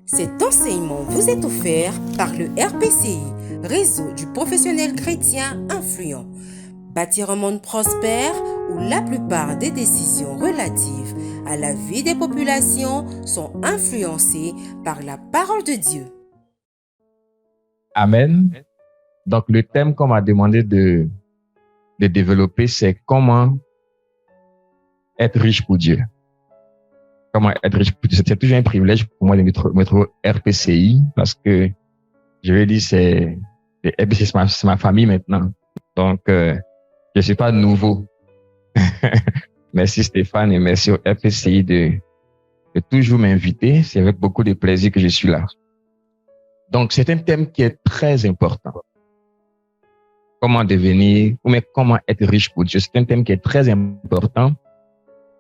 Cet enseignement vous est offert par le RPCI, Réseau du professionnel chrétien influent. Bâtir un monde prospère où la plupart des décisions relatives à la vie des populations sont influencées par la parole de Dieu. Amen. Donc, le thème qu'on m'a demandé de développer, c'est comment être riche pour Dieu. Comment être riche pour Dieu. C'est toujours un privilège pour moi de mettre au RPCI parce que, je vais dire, RPCI, c'est ma famille maintenant. Donc, je suis pas nouveau. Merci Stéphane et merci au RPCI de toujours m'inviter. C'est avec beaucoup de plaisir que je suis là. Donc, c'est un thème qui est très important. Comment devenir, ou mais comment être riche pour Dieu. C'est un thème qui est très important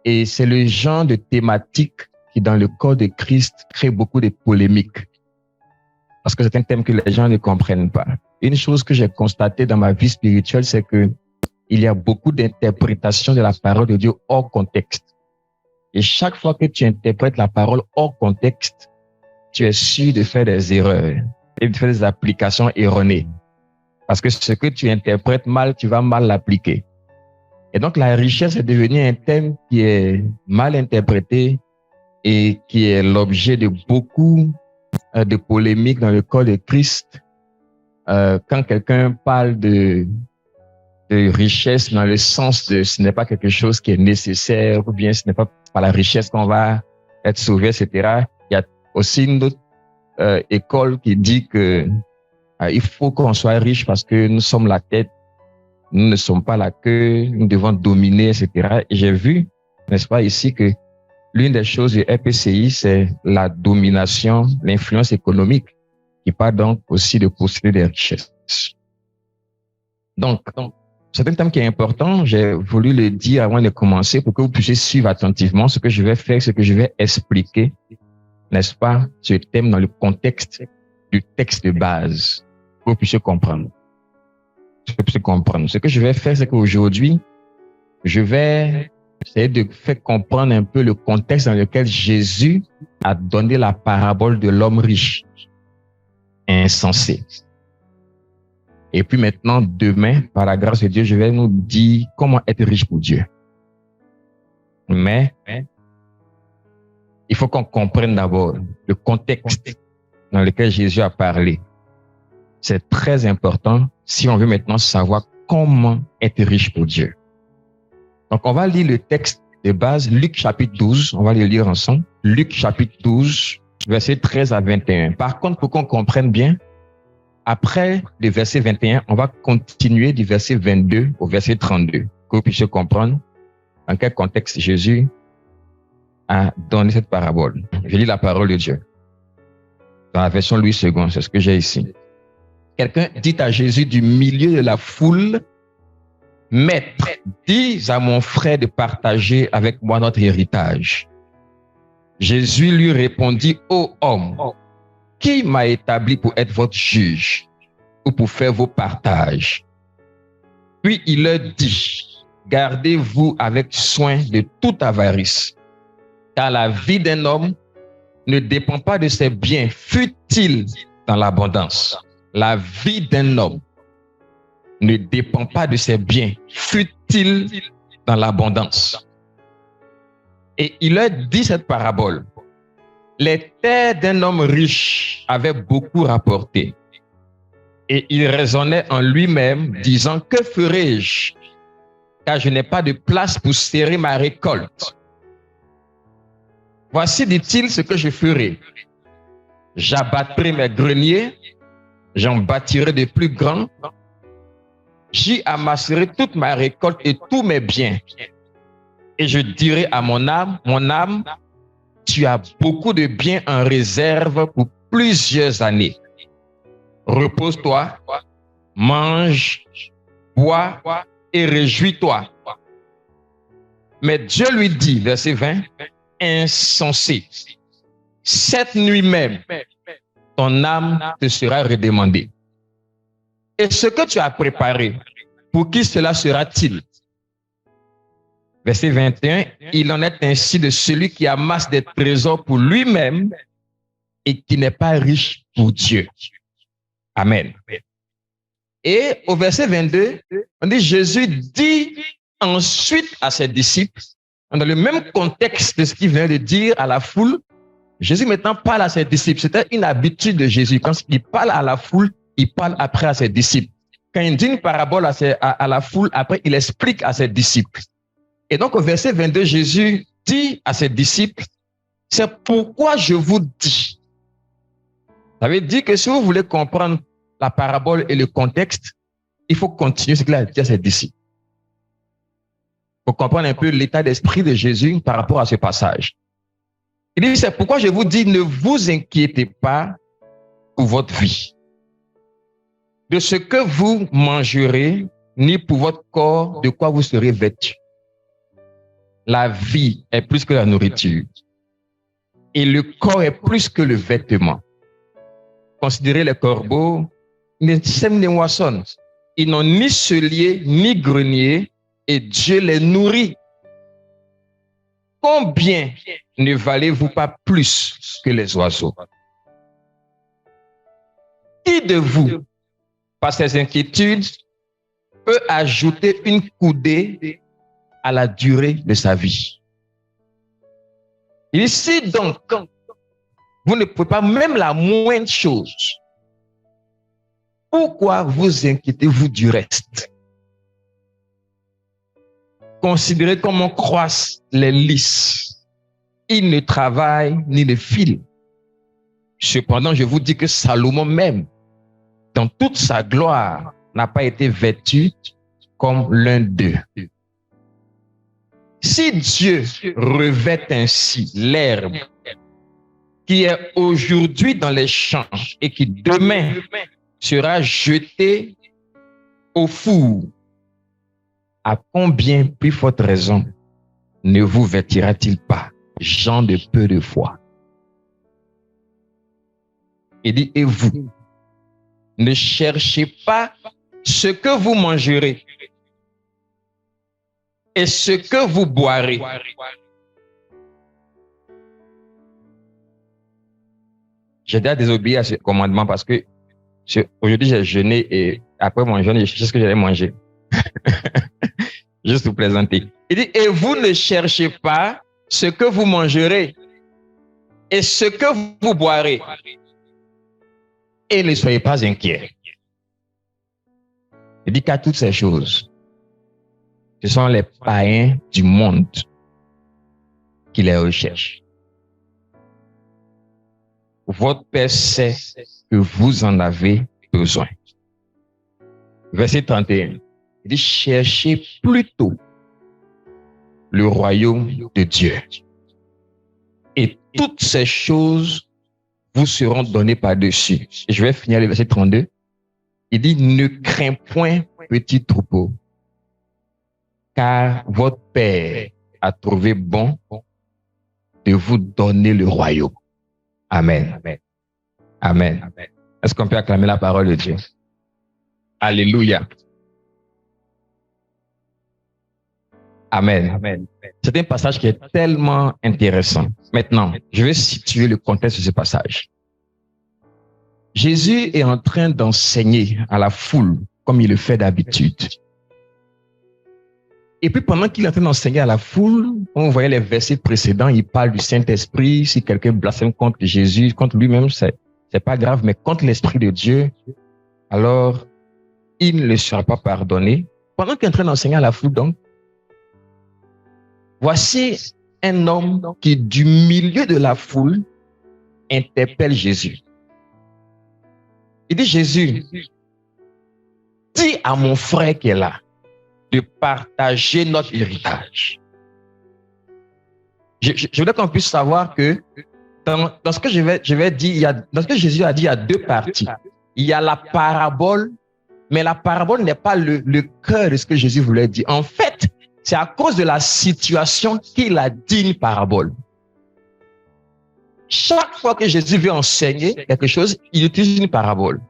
et c'est le genre de thématique qui, dans le corps de Christ, crée beaucoup de polémiques. Parce que c'est un thème que les gens ne comprennent pas. Une chose que j'ai constatée dans ma vie spirituelle, c'est que il y a beaucoup d'interprétations de la parole de Dieu hors contexte. Et chaque fois que tu interprètes la parole hors contexte, tu es sûr de faire des erreurs et de faire des applications erronées. Parce que ce que tu interprètes mal, tu vas mal l'appliquer. Et donc, la richesse est devenue un thème qui est mal interprété et qui est l'objet de beaucoup de polémiques dans le corps de Christ. Quand quelqu'un parle de richesse dans le sens de ce n'est pas quelque chose qui est nécessaire ou bien ce n'est pas par la richesse qu'on va être sauvé, etc. Il y a aussi une autre école qui dit que il faut qu'on soit riche parce que nous sommes la tête, nous ne sommes pas la queue, nous devons dominer, etc. Et j'ai vu, n'est-ce pas, ici que l'une des choses du RPCI, c'est la domination, l'influence économique, qui parle donc aussi de posséder des richesses. Donc, c'est un thème qui est important. J'ai voulu le dire avant de commencer pour que vous puissiez suivre attentivement ce que je vais faire, ce que je vais expliquer, n'est-ce pas, ce thème dans le contexte du texte de base. Que vous puissiez comprendre. Ce que je vais faire, c'est qu'aujourd'hui, je vais essayer de faire comprendre un peu le contexte dans lequel Jésus a donné la parabole de l'homme riche, insensé. Et puis maintenant, demain, par la grâce de Dieu, je vais nous dire comment être riche pour Dieu. Mais il faut qu'on comprenne d'abord le contexte dans lequel Jésus a parlé. C'est très important si on veut maintenant savoir comment être riche pour Dieu. Donc, on va lire le texte de base, Luc chapitre 12. On va le lire ensemble. Luc chapitre 12, versets 13 à 21. Par contre, pour qu'on comprenne bien, après le verset 21, on va continuer du verset 22 au verset 32. Que vous puissiez comprendre dans quel contexte Jésus a donné cette parabole. Je lis la parole de Dieu. Dans la version Louis II, c'est ce que j'ai ici. Quelqu'un dit à Jésus du milieu de la foule, « Maître, dis à mon frère de partager avec moi notre héritage. » Jésus lui répondit, « Ô homme, qui m'a établi pour être votre juge ou pour faire vos partages? » Puis il leur dit, « Gardez-vous avec soin de toute avarice, car la vie d'un homme ne dépend pas de ses biens, fût-il dans l'abondance. » La vie d'un homme ne dépend pas de ses biens, fût-il dans l'abondance. Et il leur dit cette parabole. Les terres d'un homme riche avaient beaucoup rapporté. Et il raisonnait en lui-même, disant, « Que ferai-je, car je n'ai pas de place pour serrer ma récolte? Voici, dit-il, ce que je ferai. J'abattrai mes greniers, j'en bâtirai de plus grands, j'y amasserai toute ma récolte et tous mes biens. Et je dirai à mon âme, tu as beaucoup de biens en réserve pour plusieurs années. Repose-toi, mange, bois et réjouis-toi. » Mais Dieu lui dit, verset 20, « Insensé, cette nuit même, ton âme te sera redemandée. Et ce que tu as préparé, pour qui cela sera-t-il? » Verset 21, « Il en est ainsi de celui qui amasse des trésors pour lui-même et qui n'est pas riche pour Dieu. Amen. Et au verset 22, on dit Jésus dit ensuite à ses disciples, dans le même contexte de ce qu'il vient de dire à la foule, Jésus maintenant parle à ses disciples. C'était une habitude de Jésus. Quand il parle à la foule, il parle après à ses disciples. Quand il dit une parabole à la foule, après il explique à ses disciples. Et donc au verset 22, Jésus dit à ses disciples, c'est pourquoi je vous dis. Ça veut dire que si vous voulez comprendre la parabole et le contexte, il faut continuer ce qu'il a dit à ses disciples. Pour comprendre un peu l'état d'esprit de Jésus par rapport à ce passage. Il dit, c'est pourquoi je vous dis, ne vous inquiétez pas pour votre vie, de ce que vous mangerez, ni pour votre corps, de quoi vous serez vêtus. La vie est plus que la nourriture, et le corps est plus que le vêtement. Considérez les corbeaux, ils ne sèment ni moissonnent, ils n'ont ni cellier, ni grenier, et Dieu les nourrit. Combien ne valez-vous pas plus que les oiseaux? Qui de vous, par ses inquiétudes, peut ajouter une coudée à la durée de sa vie? Ici donc, vous ne pouvez pas même la moindre chose. Pourquoi vous inquiétez-vous du reste? Considérez comment croissent les lys. Ils ne travaillent ni ne filent. Cependant, je vous dis que Salomon même, dans toute sa gloire, n'a pas été vêtu comme l'un d'eux. Si Dieu revêt ainsi l'herbe qui est aujourd'hui dans les champs et qui demain sera jetée au four, à combien plus forte raison ne vous vêtira-t-il pas, gens de peu de foi? Il dit, et vous, ne cherchez pas ce que vous mangerez et ce que vous boirez. J'ai déjà désobéi à ce commandement parce que aujourd'hui j'ai jeûné et après mon jeûne, je sais ce que j'allais manger. Juste pour plaisanter. Il dit, et vous ne cherchez pas ce que vous mangerez et ce que vous boirez. Et ne soyez pas inquiets. Il dit qu'à toutes ces choses, ce sont les païens du monde qui les recherchent. Votre Père sait que vous en avez besoin. Verset 31. Il dit, cherchez plutôt le royaume de Dieu. Et toutes ces choses vous seront données par-dessus. Et je vais finir le verset 32. Il dit, ne crains point, petit troupeau, car votre Père a trouvé bon de vous donner le royaume. Amen. Amen. Amen. Amen. Est-ce qu'on peut acclamer la parole de Dieu? Alléluia. Amen. Amen. C'est un passage qui est tellement intéressant. Maintenant, je vais situer le contexte de ce passage. Jésus est en train d'enseigner à la foule comme il le fait d'habitude. Et puis pendant qu'il est en train d'enseigner à la foule, on voyait les versets précédents, il parle du Saint-Esprit. Si quelqu'un blasphème contre Jésus, contre lui-même, c'est pas grave, mais contre l'Esprit de Dieu, alors il ne le sera pas pardonné. Pendant qu'il est en train d'enseigner à la foule, donc, voici un homme qui, du milieu de la foule, interpelle Jésus. Il dit, Jésus, dis à mon frère qui est là de partager notre héritage. Je voudrais qu'on puisse savoir que dans ce que je vais dire, dans ce que Jésus a dit, il y a deux parties. Il y a la parabole, mais la parabole n'est pas le cœur de ce que Jésus voulait dire. En fait, c'est à cause de la situation qu'il a dit une parabole. Chaque fois que Jésus veut enseigner quelque chose, il utilise une parabole.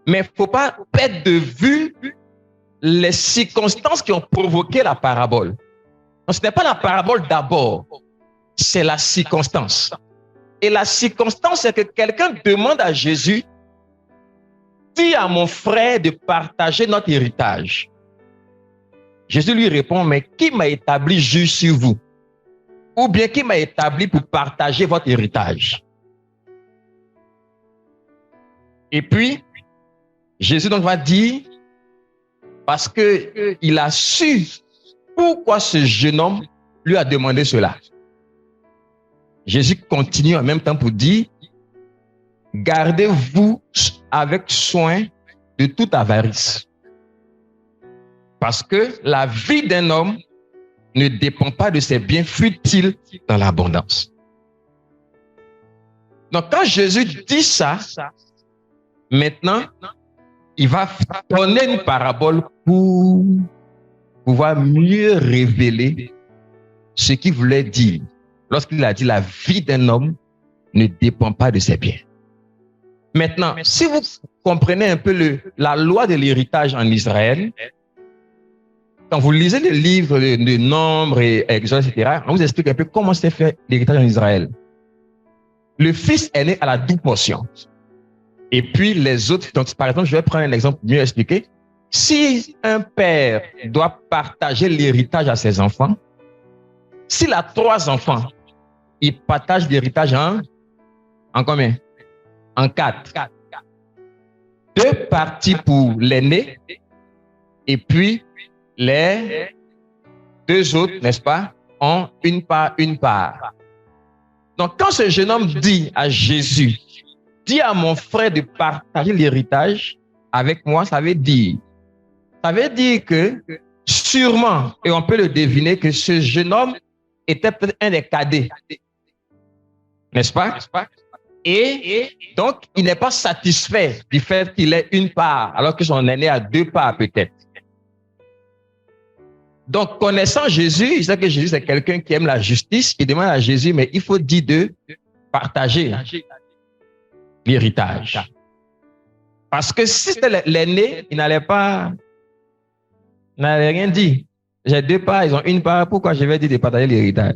Mais il ne faut pas perdre de vue les circonstances qui ont provoqué la parabole. Donc, ce n'est pas la parabole d'abord, c'est la circonstance. Et la circonstance, c'est que quelqu'un demande à Jésus, dis à mon frère de partager notre héritage. Jésus lui répond, mais qui m'a établi juge sur vous? Ou bien qui m'a établi pour partager votre héritage? Et puis, Jésus donc va dire, parce qu'il a su pourquoi ce jeune homme lui a demandé cela. Jésus continue en même temps pour dire, gardez-vous avec soin de toute avarice. Parce que la vie d'un homme ne dépend pas de ses biens futiles dans l'abondance. Donc quand Jésus dit ça, maintenant, il va donner une parabole pour pouvoir mieux révéler ce qu'il voulait dire lorsqu'il a dit la vie d'un homme ne dépend pas de ses biens. Maintenant, si vous comprenez un peu la loi de l'héritage en Israël, quand vous lisez les livres de Nombre et Exode, etc., on vous explique un peu comment s'est fait l'héritage en Israël. Le fils est né à la double portion. Et puis les autres, donc par exemple, je vais prendre un exemple mieux expliqué. Si un père doit partager l'héritage à ses enfants, s'il a 3 enfants, il partage l'héritage en combien? En 4. 2 parties pour l'aîné et puis les 2 autres, n'est-ce pas, ont une part. Donc quand ce jeune homme dit à Jésus, dis à mon frère de partager l'héritage avec moi, ça veut dire que sûrement, et on peut le deviner, que ce jeune homme était peut-être un des cadets. N'est-ce pas? Et donc, il n'est pas satisfait du fait qu'il ait une part, alors que son aîné a 2 parts peut-être. Donc, connaissant Jésus, il sait que Jésus, c'est quelqu'un qui aime la justice. Il demande à Jésus, mais il faut dire de partager l'héritage. Parce que si c'était l'aîné, il n'allait rien dire. J'ai 2 parts, ils ont une part, pourquoi je vais dire de partager l'héritage?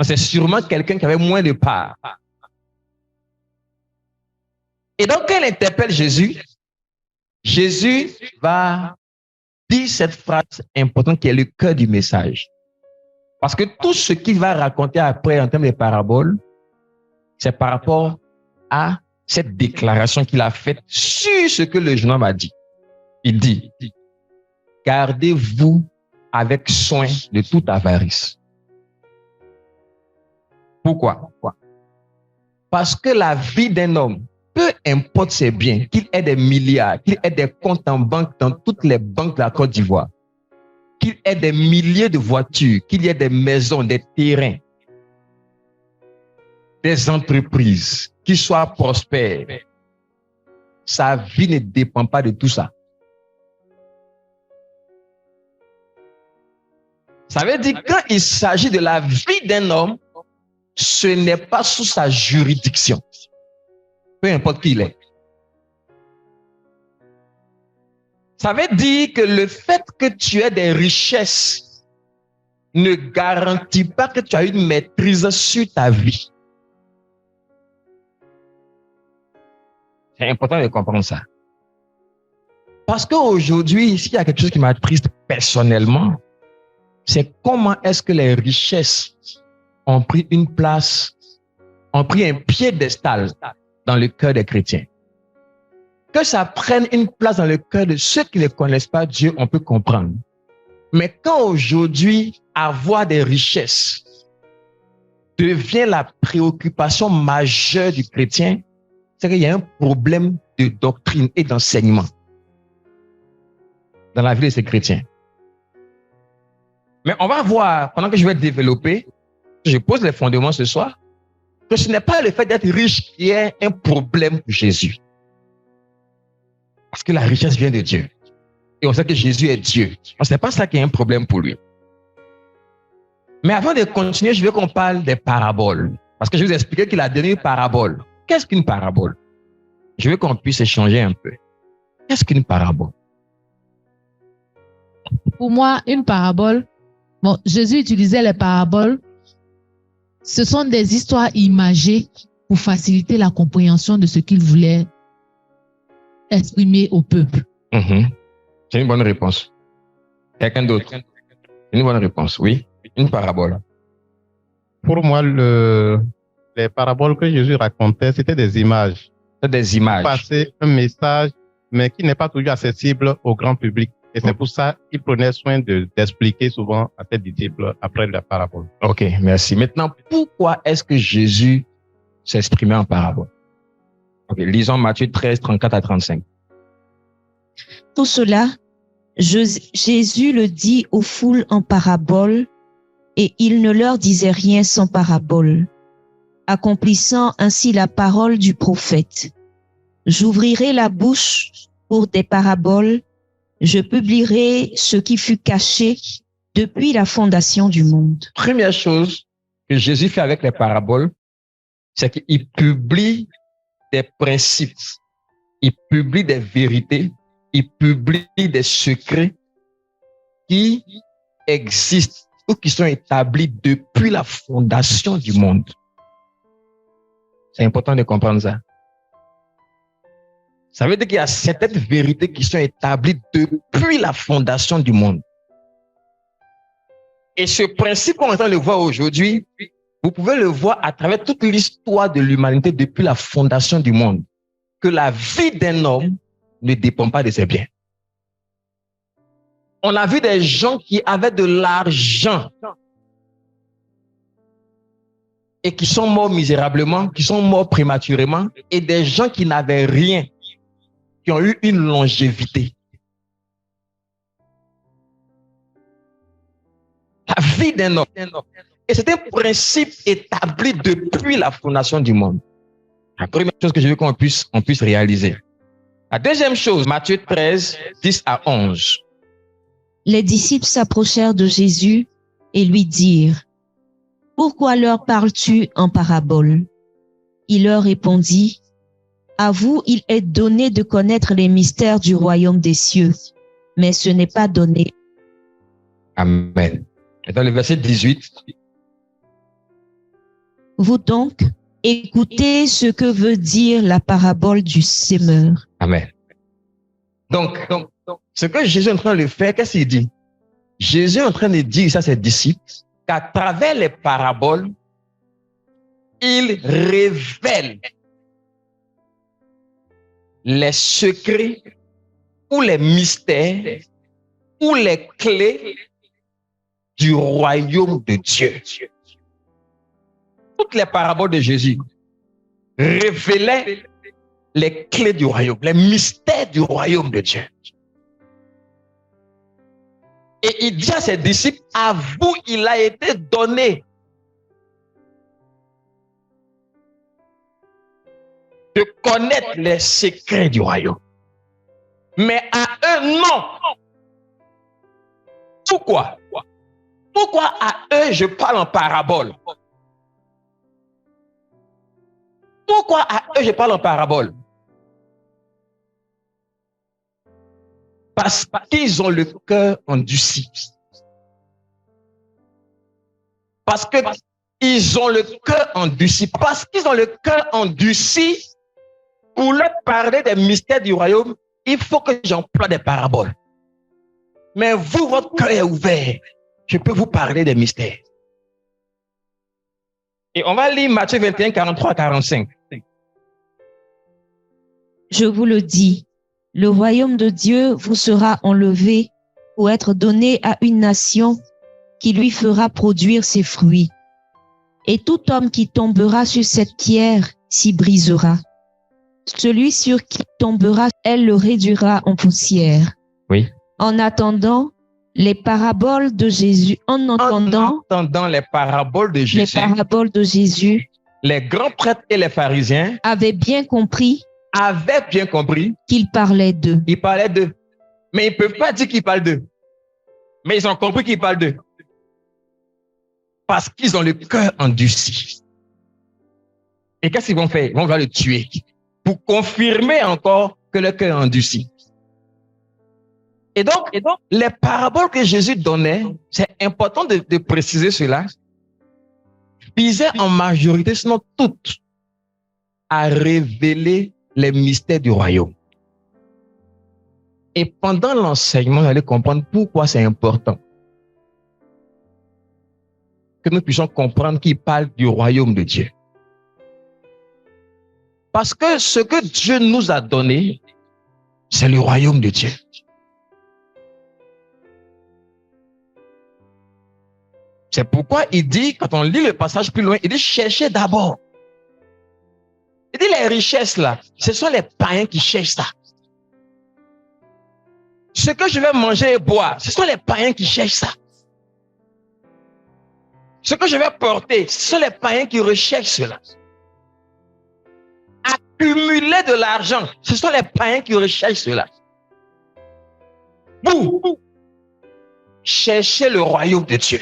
C'est sûrement quelqu'un qui avait moins de parts. Et donc, quand il interpelle Jésus, Jésus va dire cette phrase importante qui est le cœur du message. Parce que tout ce qu'il va raconter après en termes de paraboles, c'est par rapport à cette déclaration qu'il a faite sur ce que le jeune homme a dit. Il dit, gardez-vous avec soin de toute avarice. Pourquoi? Parce que la vie d'un homme, peu importe ses biens, qu'il ait des milliards, qu'il ait des comptes en banque dans toutes les banques de la Côte d'Ivoire, qu'il ait des milliers de voitures, qu'il y ait des maisons, des terrains, des entreprises, qu'il soit prospère, sa vie ne dépend pas de tout ça. Ça veut dire que quand il s'agit de la vie d'un homme, ce n'est pas sous sa juridiction. Peu importe qui il est. Ça veut dire que le fait que tu aies des richesses ne garantit pas que tu as une maîtrise sur ta vie. C'est important de comprendre ça. Parce qu'aujourd'hui, s'il y a quelque chose qui m'attriste personnellement, c'est comment est-ce que les richesses ont pris une place, ont pris un piédestal dans le cœur des chrétiens. Que ça prenne une place dans le cœur de ceux qui ne connaissent pas Dieu, on peut comprendre. Mais quand aujourd'hui, avoir des richesses devient la préoccupation majeure du chrétien, c'est qu'il y a un problème de doctrine et d'enseignement dans la vie de ces chrétiens. Mais on va voir, pendant que je vais développer, je pose les fondements ce soir, que ce n'est pas le fait d'être riche qui est un problème pour Jésus. Parce que la richesse vient de Dieu. Et on sait que Jésus est Dieu. Ce n'est pas ça qui est un problème pour lui. Mais avant de continuer, je veux qu'on parle des paraboles. Parce que je vais vous expliquer qu'il a donné une parabole. Qu'est-ce qu'une parabole? Je veux qu'on puisse échanger un peu. Qu'est-ce qu'une parabole? Pour moi, une parabole, Jésus utilisait les paraboles. Ce sont des histoires imagées pour faciliter la compréhension de ce qu'il voulait exprimer au peuple. C'est une bonne réponse. Quelqu'un d'autre? Une bonne réponse, oui. Une parabole. Pour moi, les paraboles que Jésus racontait, c'était des images. C'est des images. Passer un message, mais qui n'est pas toujours accessible au grand public. Et c'est pour ça qu'il prenait soin d'expliquer souvent à ses disciples après la parabole. Ok, merci. Maintenant, pourquoi est-ce que Jésus s'exprimait en parabole? Ok, lisons Matthieu 13, 34 à 35. Tout cela, Jésus le dit aux foules en parabole, et il ne leur disait rien sans parabole, accomplissant ainsi la parole du prophète. J'ouvrirai la bouche pour des paraboles, je publierai ce qui fut caché depuis la fondation du monde. Première chose que Jésus fait avec les paraboles, c'est qu'il publie des principes, il publie des vérités, il publie des secrets qui existent ou qui sont établis depuis la fondation du monde. C'est important de comprendre ça. Ça veut dire qu'il y a certaines vérités qui sont établies depuis la fondation du monde. Et ce principe qu'on est en train de le voir aujourd'hui, vous pouvez le voir à travers toute l'histoire de l'humanité depuis la fondation du monde. Que la vie d'un homme ne dépend pas de ses biens. On a vu des gens qui avaient de l'argent et qui sont morts misérablement, qui sont morts prématurément, et des gens qui n'avaient rien, qui ont eu une longévité. La vie d'un homme. Et c'est un principe établi depuis la fondation du monde. La première chose que je veux qu'on puisse réaliser. La deuxième chose, Matthieu 13, 10 à 11. Les disciples s'approchèrent de Jésus et lui dirent, « Pourquoi leur parles-tu en parabole ?» Il leur répondit, « À vous, il est donné de connaître les mystères du royaume des cieux, mais ce n'est pas donné. » Amen. Et dans le verset 18. Vous donc, écoutez ce que veut dire la parabole du semeur. Amen. Donc, ce que Jésus est en train de faire, qu'est-ce qu'il dit? Jésus est en train de dire ça à ses disciples, qu'à travers les paraboles, il révèle les secrets ou les mystères ou les clés du royaume de Dieu. Toutes les paraboles de Jésus révélaient les clés du royaume, les mystères du royaume de Dieu. Et il dit à ses disciples, à vous, il a été donné de connaître les secrets du royaume. Mais à eux, non. Pourquoi? Pourquoi à eux, je parle en parabole? Pourquoi à eux, je parle en parabole? Parce qu'ils ont le cœur endurci. Parce qu'ils ont le cœur endurci. Parce qu'ils ont le cœur endurci, pour leur parler des mystères du royaume, il faut que j'emploie des paraboles. Mais vous, votre cœur est ouvert. Je peux vous parler des mystères. Et on va lire Matthieu 21, 43, 45. Je vous le dis, le royaume de Dieu vous sera enlevé pour être donné à une nation qui lui fera produire ses fruits. Et tout homme qui tombera sur cette pierre s'y brisera. Celui sur qui tombera, elle le réduira en poussière. Oui. En attendant les paraboles de Jésus, En entendant les paraboles de Jésus, les grands prêtres et les pharisiens avaient bien compris qu'il parlait d'eux. Il parlait d'eux. Mais ils ne peuvent pas dire qu'il parle d'eux. Mais ils ont compris qu'il parle d'eux. Parce qu'ils ont le cœur endurci. Et qu'est-ce qu'ils vont faire? Ils vont le tuer. Pour confirmer encore que le cœur est endurci. Et donc, les paraboles que Jésus donnait, c'est important de préciser cela, visaient en majorité, sinon toutes, à révéler les mystères du royaume. Et pendant l'enseignement, vous allez comprendre pourquoi c'est important que nous puissions comprendre qu'il parle du royaume de Dieu. Parce que ce que Dieu nous a donné, c'est le royaume de Dieu. C'est pourquoi il dit, quand on lit le passage plus loin, il dit cherchez d'abord. Il dit les richesses là, ce sont les païens qui cherchent ça. Ce que je vais manger et boire, ce sont les païens qui cherchent ça. Ce que je vais porter, ce sont les païens qui recherchent cela. Accumuler de l'argent, ce sont les païens qui recherchent cela. Vous, cherchez le royaume de Dieu.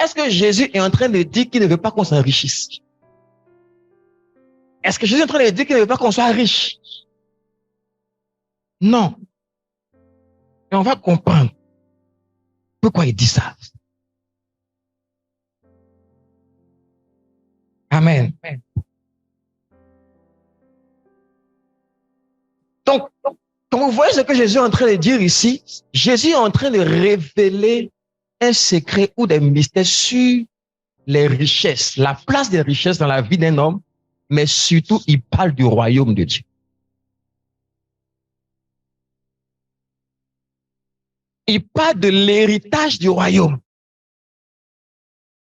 Est-ce que Jésus est en train de dire qu'il ne veut pas qu'on s'enrichisse? Est-ce que Jésus est en train de dire qu'il ne veut pas qu'on soit riche? Non. Et on va comprendre pourquoi il dit ça. Amen. Donc, quand vous voyez ce que Jésus est en train de dire ici, Jésus est en train de révéler un secret ou des mystères sur les richesses, la place des richesses dans la vie d'un homme, mais surtout, il parle du royaume de Dieu. Il parle de l'héritage du royaume.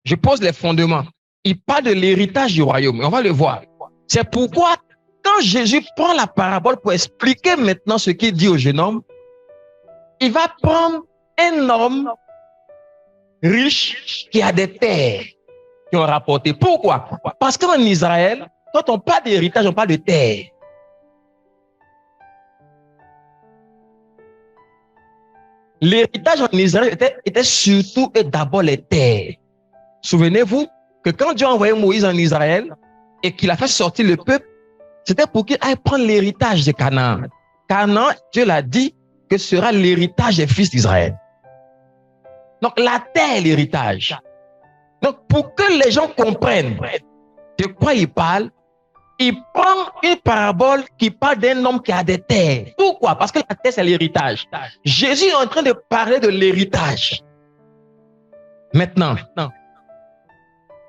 Je pose les fondements. Il parle de l'héritage du royaume. On va le voir. C'est pourquoi, quand Jésus prend la parabole pour expliquer maintenant ce qu'il dit au jeune homme, il va prendre un homme riche qui a des terres qui ont rapporté. Pourquoi? Parce qu'en Israël, quand on parle d'héritage, on parle de terre. L'héritage en Israël était surtout et d'abord les terres. Souvenez-vous que quand Dieu a envoyé Moïse en Israël et qu'il a fait sortir le peuple, c'était pour qu'il aille prendre l'héritage de Canaan. Canaan, Dieu l'a dit, que sera l'héritage des fils d'Israël. Donc la terre est l'héritage. Donc pour que les gens comprennent de quoi il parle, il prend une parabole qui parle d'un homme qui a des terres. Pourquoi? Parce que la terre, c'est l'héritage. Jésus est en train de parler de l'héritage. Maintenant,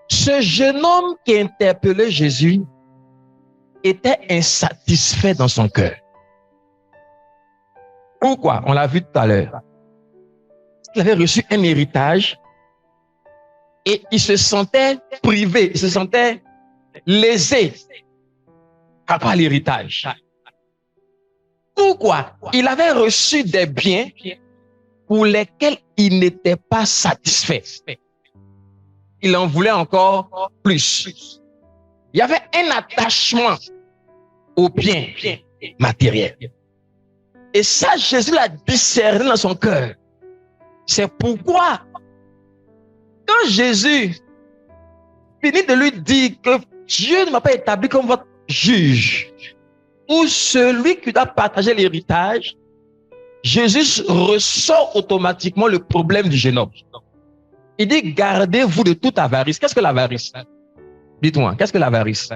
ce jeune homme qui interpellait Jésus était insatisfait dans son cœur. Pourquoi? On l'a vu tout à l'heure. Il avait reçu un héritage et il se sentait privé, il se sentait lésé par l'héritage. Pourquoi? Il avait reçu des biens pour lesquels il n'était pas satisfait. Il en voulait encore plus. Il y avait un attachement aux biens matériels. Et ça, Jésus l'a discerné dans son cœur. C'est pourquoi, quand Jésus finit de lui dire que Dieu ne m'a pas établi comme votre juge ou celui qui doit partager l'héritage, Jésus ressort automatiquement le problème du jeune homme. Il dit, gardez-vous de toute avarice. Qu'est-ce que l'avarice? Dites-moi, qu'est-ce que l'avarice?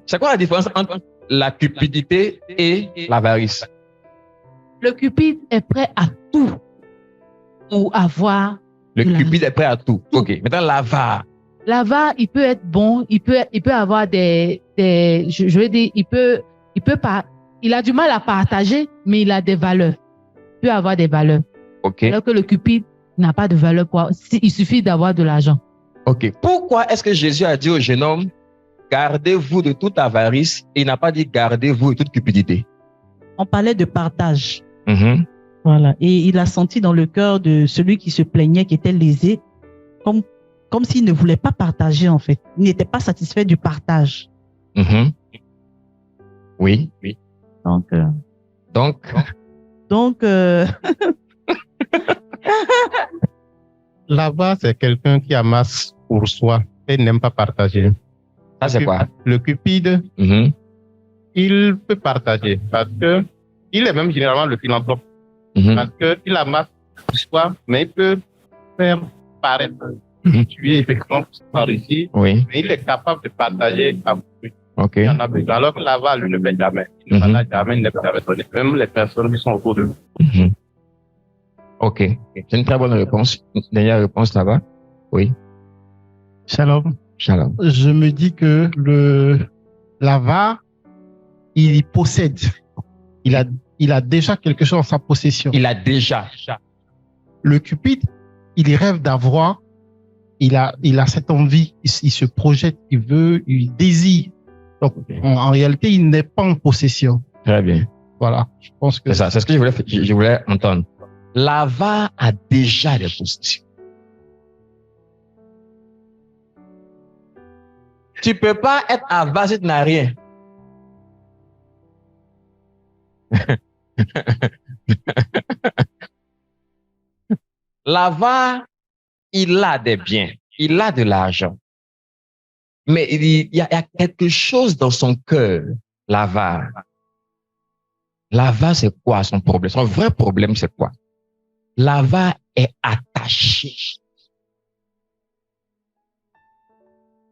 C'est quoi la différence entre la cupidité et l'avarice? Le cupide est prêt à tout pour avoir. Le cupide est prêt à tout. Ok. Maintenant, l'avare. L'avare, il peut être bon, il peut avoir je veux dire, il a du mal à partager, mais il a des valeurs. Il peut avoir des valeurs. Ok. Alors que le cupide n'a pas de valeur, quoi. Il suffit d'avoir de l'argent. Ok. Pourquoi est-ce que Jésus a dit au jeune homme, gardez-vous de toute avarice, et il n'a pas dit gardez-vous de toute cupidité? On parlait de partage. Mm-hmm. Voilà. Et il a senti dans le cœur de celui qui se plaignait, qui était lésé, comme s'il ne voulait pas partager, en fait. Il n'était pas satisfait du partage. Mm-hmm. Oui, oui. Donc, Là-bas, c'est quelqu'un qui amasse pour soi et n'aime pas partager. Ça, c'est quoi? Le cupide, Mm-hmm. il peut partager parce que il est même généralement le philanthrope. Mm-hmm. Parce qu'il amasse pour soi, mais il peut faire paraître Tu es effectivement par ici, Oui. mais il est capable de partager avec lui. OK. Il en a besoin. Alors que là-bas, lui ne fait jamais. Il ne Mhm. partage jamais, il ne peut jamais donner. Même les personnes qui sont autour de lui. Mhm. OK. C'est une très bonne réponse. Une dernière réponse là-bas. Oui. Shalom. Shalom. Je me dis que l'avare, il possède. Il a déjà quelque chose en sa possession. Il a déjà. Le cupide, il rêve d'avoir, il a cette envie, il se projette, il veut, il désire. Donc, en réalité, il n'est pas en possession. Très bien. Voilà. Je pense que C'est ça. C'est ce que je voulais entendre. L'avare a déjà des possessions. Tu peux pas être avare si tu n'as rien. L'avare, il a des biens, il a de l'argent. Mais il y a quelque chose dans son cœur, l'avare. L'avare, c'est quoi son problème? Son vrai problème, c'est quoi? L'avare est attaché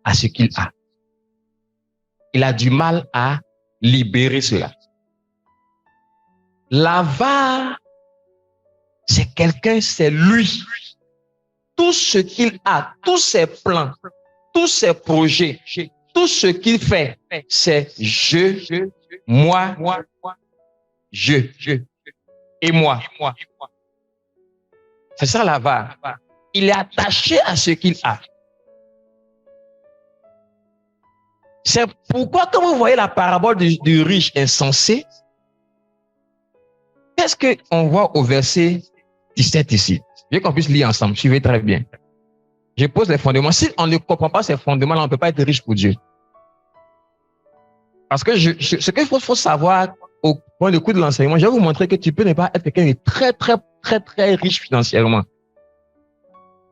à ce qu'il a. Il a du mal à libérer cela. L'avare, c'est quelqu'un, c'est lui. Tout ce qu'il a, tous ses plans, tous ses projets, tout ce qu'il fait, c'est je, moi, je et moi. C'est ça l'avare. Il est attaché à ce qu'il a. C'est pourquoi quand vous voyez la parabole du riche insensé, qu'est-ce qu'on voit au verset 17 ici? Je veux qu'on puisse lire ensemble. Suivez très bien. Je pose les fondements. Si on ne comprend pas ces fondements-là, on ne peut pas être riche pour Dieu. Parce que ce qu'il faut savoir au point de coup de l'enseignement, je vais vous montrer que tu peux ne pas être quelqu'un de très riche financièrement.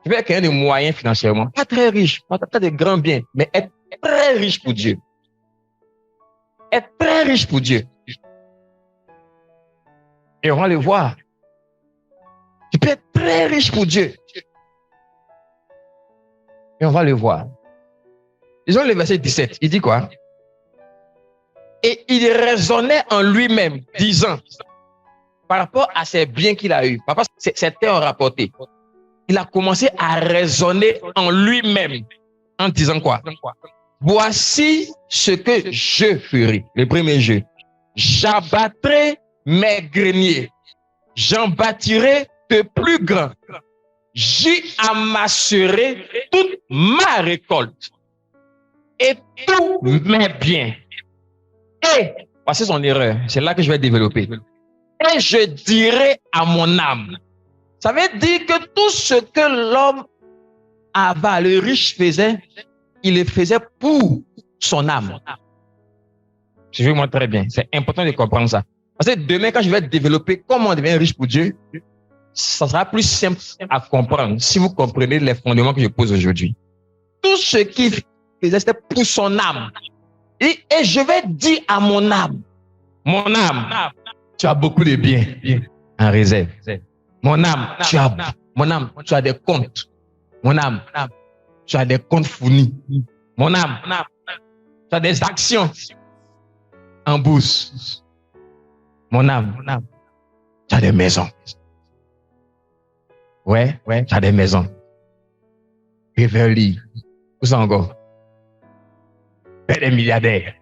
Tu peux être quelqu'un de moyen financièrement, pas très riche, pas de grands biens, mais être très riche pour Dieu. Être très riche pour Dieu. Et on va le voir. Tu peux être très riche pour Dieu. Et on va le voir. Disons le verset 17. Il dit quoi? Et il raisonnait en lui-même, disant, par rapport à ces biens qu'il a eus, par rapport à ces terres rapportés, il a commencé à raisonner en lui-même, en disant quoi? Voici ce que je ferai. Le premier jeu. J'abattrai mes greniers. J'en bâtirai de plus grands. J'y amasserai toute ma récolte et tous mes biens. Et, voici son erreur, c'est là que je vais développer. Et je dirai à mon âme. Ça veut dire que tout ce que l'homme avait, le riche faisait, il le faisait pour son âme. Je vais montrer très bien. C'est important de comprendre ça. Parce que demain, quand je vais développer comment on devient riche pour Dieu, ça sera plus simple à comprendre si vous comprenez les fondements que je pose aujourd'hui. Tout ce qu'il faisait, c'était pour son âme. Et je vais dire à mon âme, tu as beaucoup de biens en réserve. Mon âme, tu as des comptes. Mon âme, tu as des comptes fournis. Mon âme, tu as des actions en bourse. Mon âme, tu as des maisons. Ouais, tu as des maisons. Beverly, où ça encore? Des milliardaires.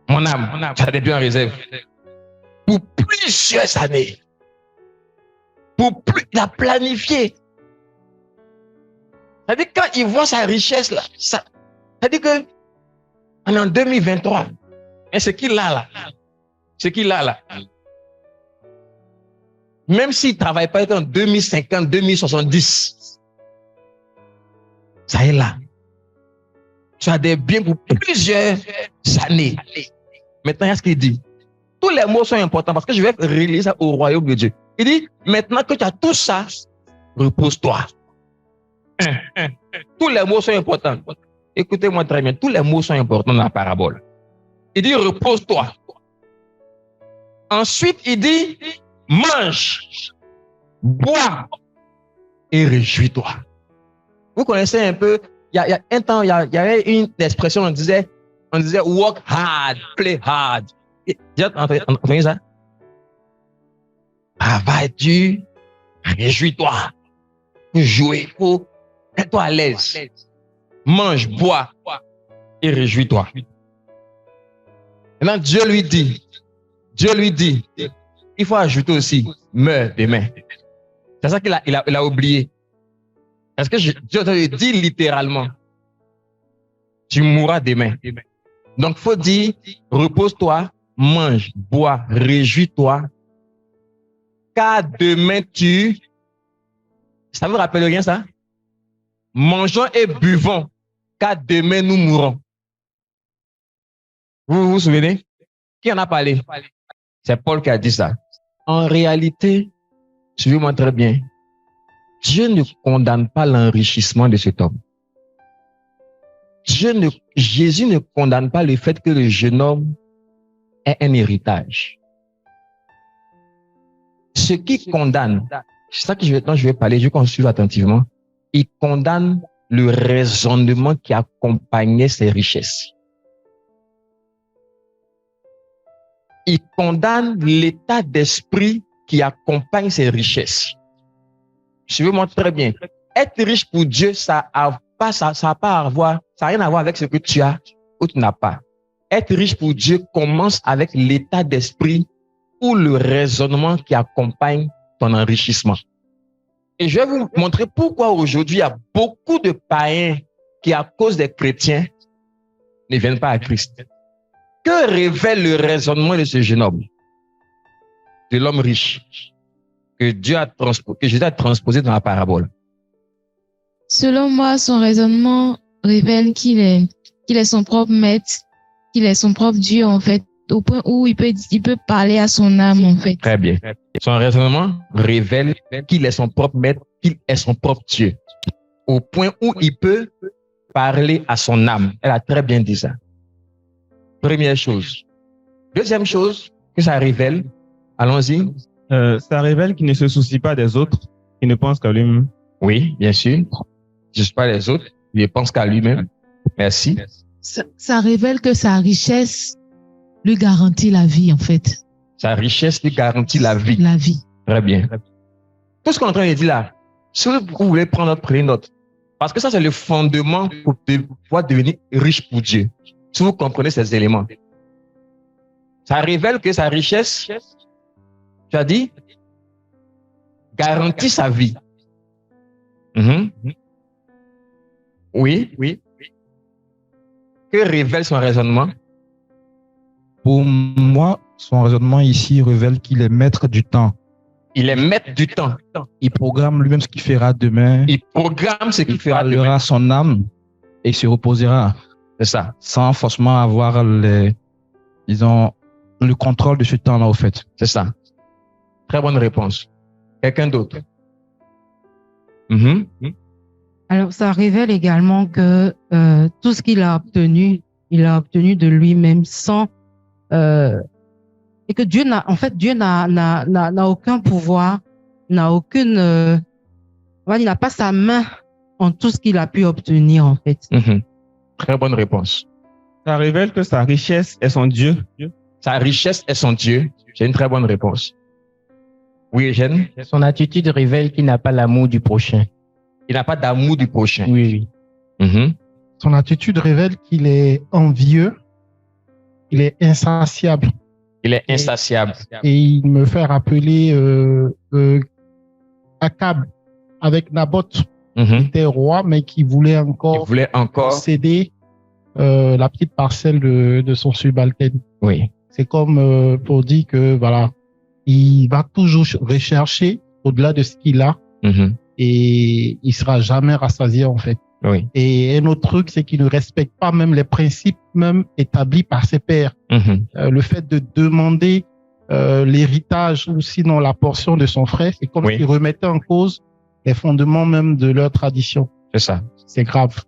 Mon âme, tu as des biens en réserve. Pour plusieurs années. Il a planifié. C'est-à-dire, quand il voit sa richesse là, c'est-à-dire que on est en 2023. Et ce qu'il a là, même s'il ne travaille pas en 2050, 2070, ça est là. Tu as des biens pour plusieurs années. Maintenant, il y a ce qu'il dit. Tous les mots sont importants parce que je vais relier ça au royaume de Dieu. Il dit, maintenant que tu as tout ça, repose-toi. Tous les mots sont importants. Écoutez-moi très bien, tous les mots sont importants dans la parabole. Il dit, repose-toi. Ensuite, il dit, mange, bois et réjouis-toi. Vous connaissez un peu, il y a un temps, il y avait une expression, on disait work hard, play hard. Vous avez entendu ça? Travaille dur, réjouis-toi. Faut jouer, faut être à l'aise. Mange, bois et réjouis-toi. Maintenant, Dieu lui dit, il faut ajouter aussi, meurs demain. C'est ça qu'il a oublié. Parce que Dieu te dit littéralement, tu mourras demain. Donc, faut dire, repose-toi, mange, bois, réjouis-toi, car demain ça vous rappelle rien ça? Mangeons et buvons, car demain nous mourrons. Vous vous souvenez? Qui en a parlé? C'est Paul qui a dit ça. En réalité, suivez-moi très bien, Dieu ne condamne pas l'enrichissement de cet homme. Jésus ne condamne pas le fait que le jeune homme ait un héritage. Ce qui condamne, c'est ça dont je vais parler, je consulte attentivement, il condamne le raisonnement qui accompagnait ses richesses. Il condamne l'état d'esprit qui accompagne ses richesses. Suivez-moi très bien. Être riche pour Dieu, ça n'a rien à voir avec ce que tu as ou tu n'as pas. Être riche pour Dieu commence avec l'état d'esprit ou le raisonnement qui accompagne ton enrichissement. Et je vais vous montrer pourquoi aujourd'hui il y a beaucoup de païens qui, à cause des chrétiens, ne viennent pas à Christ. Que révèle le raisonnement de ce jeune homme, de l'homme riche, que Jésus a transposé dans la parabole? Selon moi, son raisonnement révèle qu'il est son propre maître, qu'il est son propre Dieu, en fait, au point où il peut parler à son âme, en fait. Très bien. Son raisonnement révèle qu'il est son propre maître, qu'il est son propre Dieu, au point où il peut parler à son âme. Elle a très bien dit ça. Première chose. Deuxième chose que ça révèle, allons-y. Ça révèle qu'il ne se soucie pas des autres, qu'il ne pense qu'à lui-même. Oui, bien sûr. Je ne suis pas les autres, il ne pense qu'à lui-même. Merci. Ça révèle que sa richesse lui garantit la vie, en fait. Sa richesse lui garantit la vie. La vie. Très bien. Tout ce qu'on est en train de dire là, si vous voulez prendre note, prenez note. Parce que ça, c'est le fondement pour pouvoir devenir riche pour Dieu. Si vous comprenez ces éléments. Ça révèle que sa richesse, tu as dit, garantit sa vie. Oui. Que révèle son raisonnement? Pour moi, son raisonnement ici révèle qu'il est maître du temps. Il est maître du temps. Il programme lui-même ce qu'il fera demain. Il programme ce qu'il fera demain. Il parlera son âme et se reposera. C'est ça. Sans forcément avoir le contrôle de ce temps-là, au fait. C'est ça. Très bonne réponse. Quelqu'un d'autre? Alors, ça révèle également que tout ce qu'il a obtenu, il a obtenu de lui-même sans et que Dieu n'a aucun pouvoir, n'a aucune, il n'a pas sa main en tout ce qu'il a pu obtenir, en fait. Très bonne réponse. Ça révèle que sa richesse est son Dieu. Sa richesse est son Dieu. C'est une très bonne réponse. Oui, Eugène? Son attitude révèle qu'il n'a pas l'amour du prochain. Il n'a pas d'amour du prochain. Oui. Son attitude révèle qu'il est envieux, il est insatiable. Il est insatiable. Et il me fait rappeler Akab avec Naboth, qui était roi, mais qui voulait encore céder la petite parcelle de son subalterne. Oui. C'est comme pour dire que voilà, il va toujours rechercher au-delà de ce qu'il a et il sera jamais rassasié en fait. Oui. Et un autre truc, c'est qu'il ne respecte pas même les principes même établis par ses pairs. Le fait de demander l'héritage ou sinon la portion de son frère, c'est comme s'il remettait en cause les fondements même de leur tradition. C'est ça. C'est grave.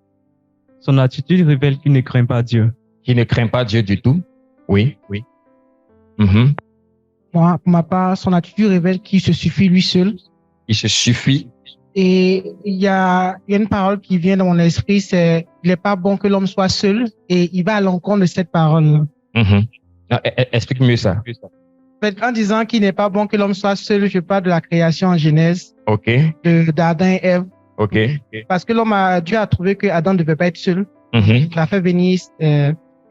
Son attitude révèle qu'il ne craint pas Dieu. Qu'il ne craint pas Dieu du tout. Oui. Moi, pour ma part, son attitude révèle qu'il se suffit lui seul. Il se suffit Et il y a une parole qui vient dans mon esprit, c'est « Il n'est pas bon que l'homme soit seul » et il va à l'encontre de cette parole. Explique mieux ça. En fait, en disant qu'il n'est pas bon que l'homme soit seul, je parle de la création en Genèse, OK. d'Adam et Ève. OK. Parce que Dieu a trouvé que Adam ne devait pas être seul. Il a fait venir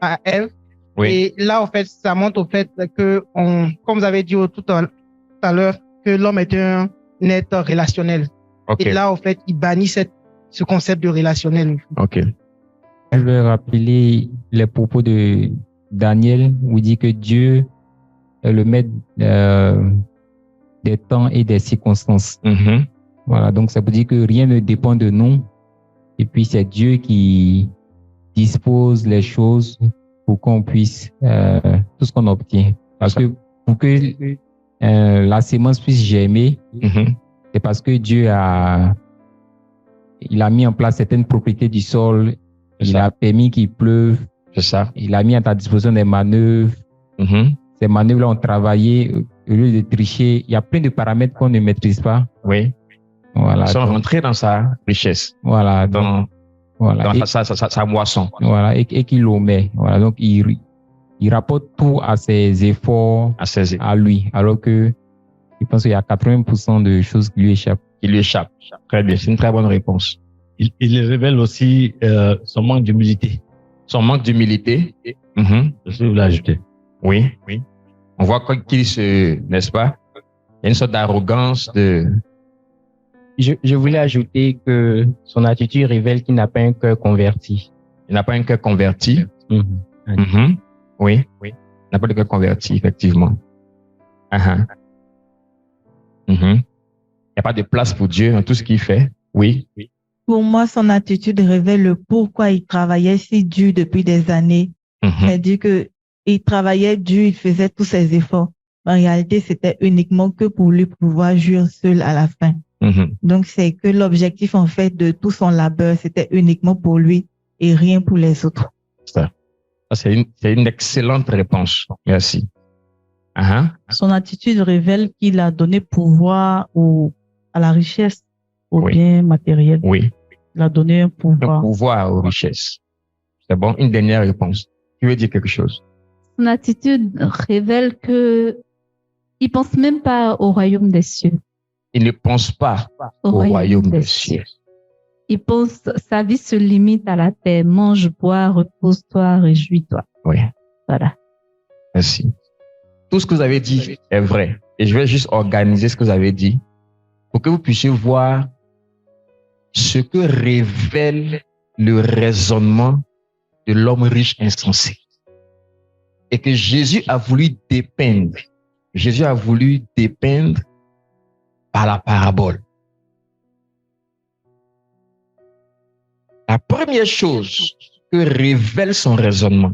à Ève. Oui. Et là, en fait, ça montre au fait que, comme vous avez dit tout à l'heure, que l'homme est un être relationnel. Okay. Et là, en fait, il bannit ce concept de relationnel. OK. Je vais rappeler les propos de Daniel où il dit que Dieu est le maître des temps et des circonstances. Voilà, donc ça veut dire que rien ne dépend de nous. Et puis c'est Dieu qui dispose les choses pour qu'on puisse tout ce qu'on obtient. Parce que pour que la sémence puisse germer, c'est parce que Dieu a mis en place certaines propriétés du sol. Il a permis qu'il pleuve. C'est ça. Il a mis à ta disposition des manœuvres. Ces manœuvres-là ont travaillé au lieu de tricher. Il y a plein de paramètres qu'on ne maîtrise pas. Oui. Voilà. Sans rentrer dans sa richesse. Voilà. Dans sa moisson. Voilà. Et qu'il l'omet. Voilà. Donc, il rapporte tout à ses efforts, à lui. Alors que, je pense qu'il y a 80% de choses qui lui échappent. Très bien. C'est une très bonne réponse. Il révèle aussi son manque d'humilité. Son manque d'humilité. Je vais l'ajouter. Oui. On voit qu'il n'est-ce pas? Il y a une sorte d'arrogance Je voulais ajouter que son attitude révèle qu'il n'a pas un cœur converti. Il n'a pas un cœur converti. Oui. Il n'a pas de cœur converti, effectivement. Il n'y a pas de place pour Dieu dans tout ce qu'il fait. Oui. Pour moi, son attitude révèle le pourquoi il travaillait si dur depuis des années. C'est-à-dire que il travaillait dur, il faisait tous ses efforts. En réalité, c'était uniquement que pour lui pouvoir jouir seul à la fin. Donc, c'est que l'objectif, en fait, de tout son labeur, c'était uniquement pour lui et rien pour les autres. Ça, c'est une excellente réponse. Merci. Son attitude révèle qu'il a donné pouvoir à la richesse, au bien matériel. Oui. Il a donné un pouvoir. Un pouvoir aux richesses. C'est bon. Une dernière réponse. Tu veux dire quelque chose? Son attitude révèle que il pense même pas au royaume des cieux. Il ne pense pas au royaume des cieux. Il pense, sa vie se limite à la terre. Mange, bois, repose-toi, réjouis-toi. Oui. Voilà. Merci. Tout ce que vous avez dit est vrai. Et je vais juste organiser ce que vous avez dit pour que vous puissiez voir ce que révèle le raisonnement de l'homme riche insensé. Et que Jésus a voulu dépeindre. Jésus a voulu dépeindre par la parabole. La première chose que révèle son raisonnement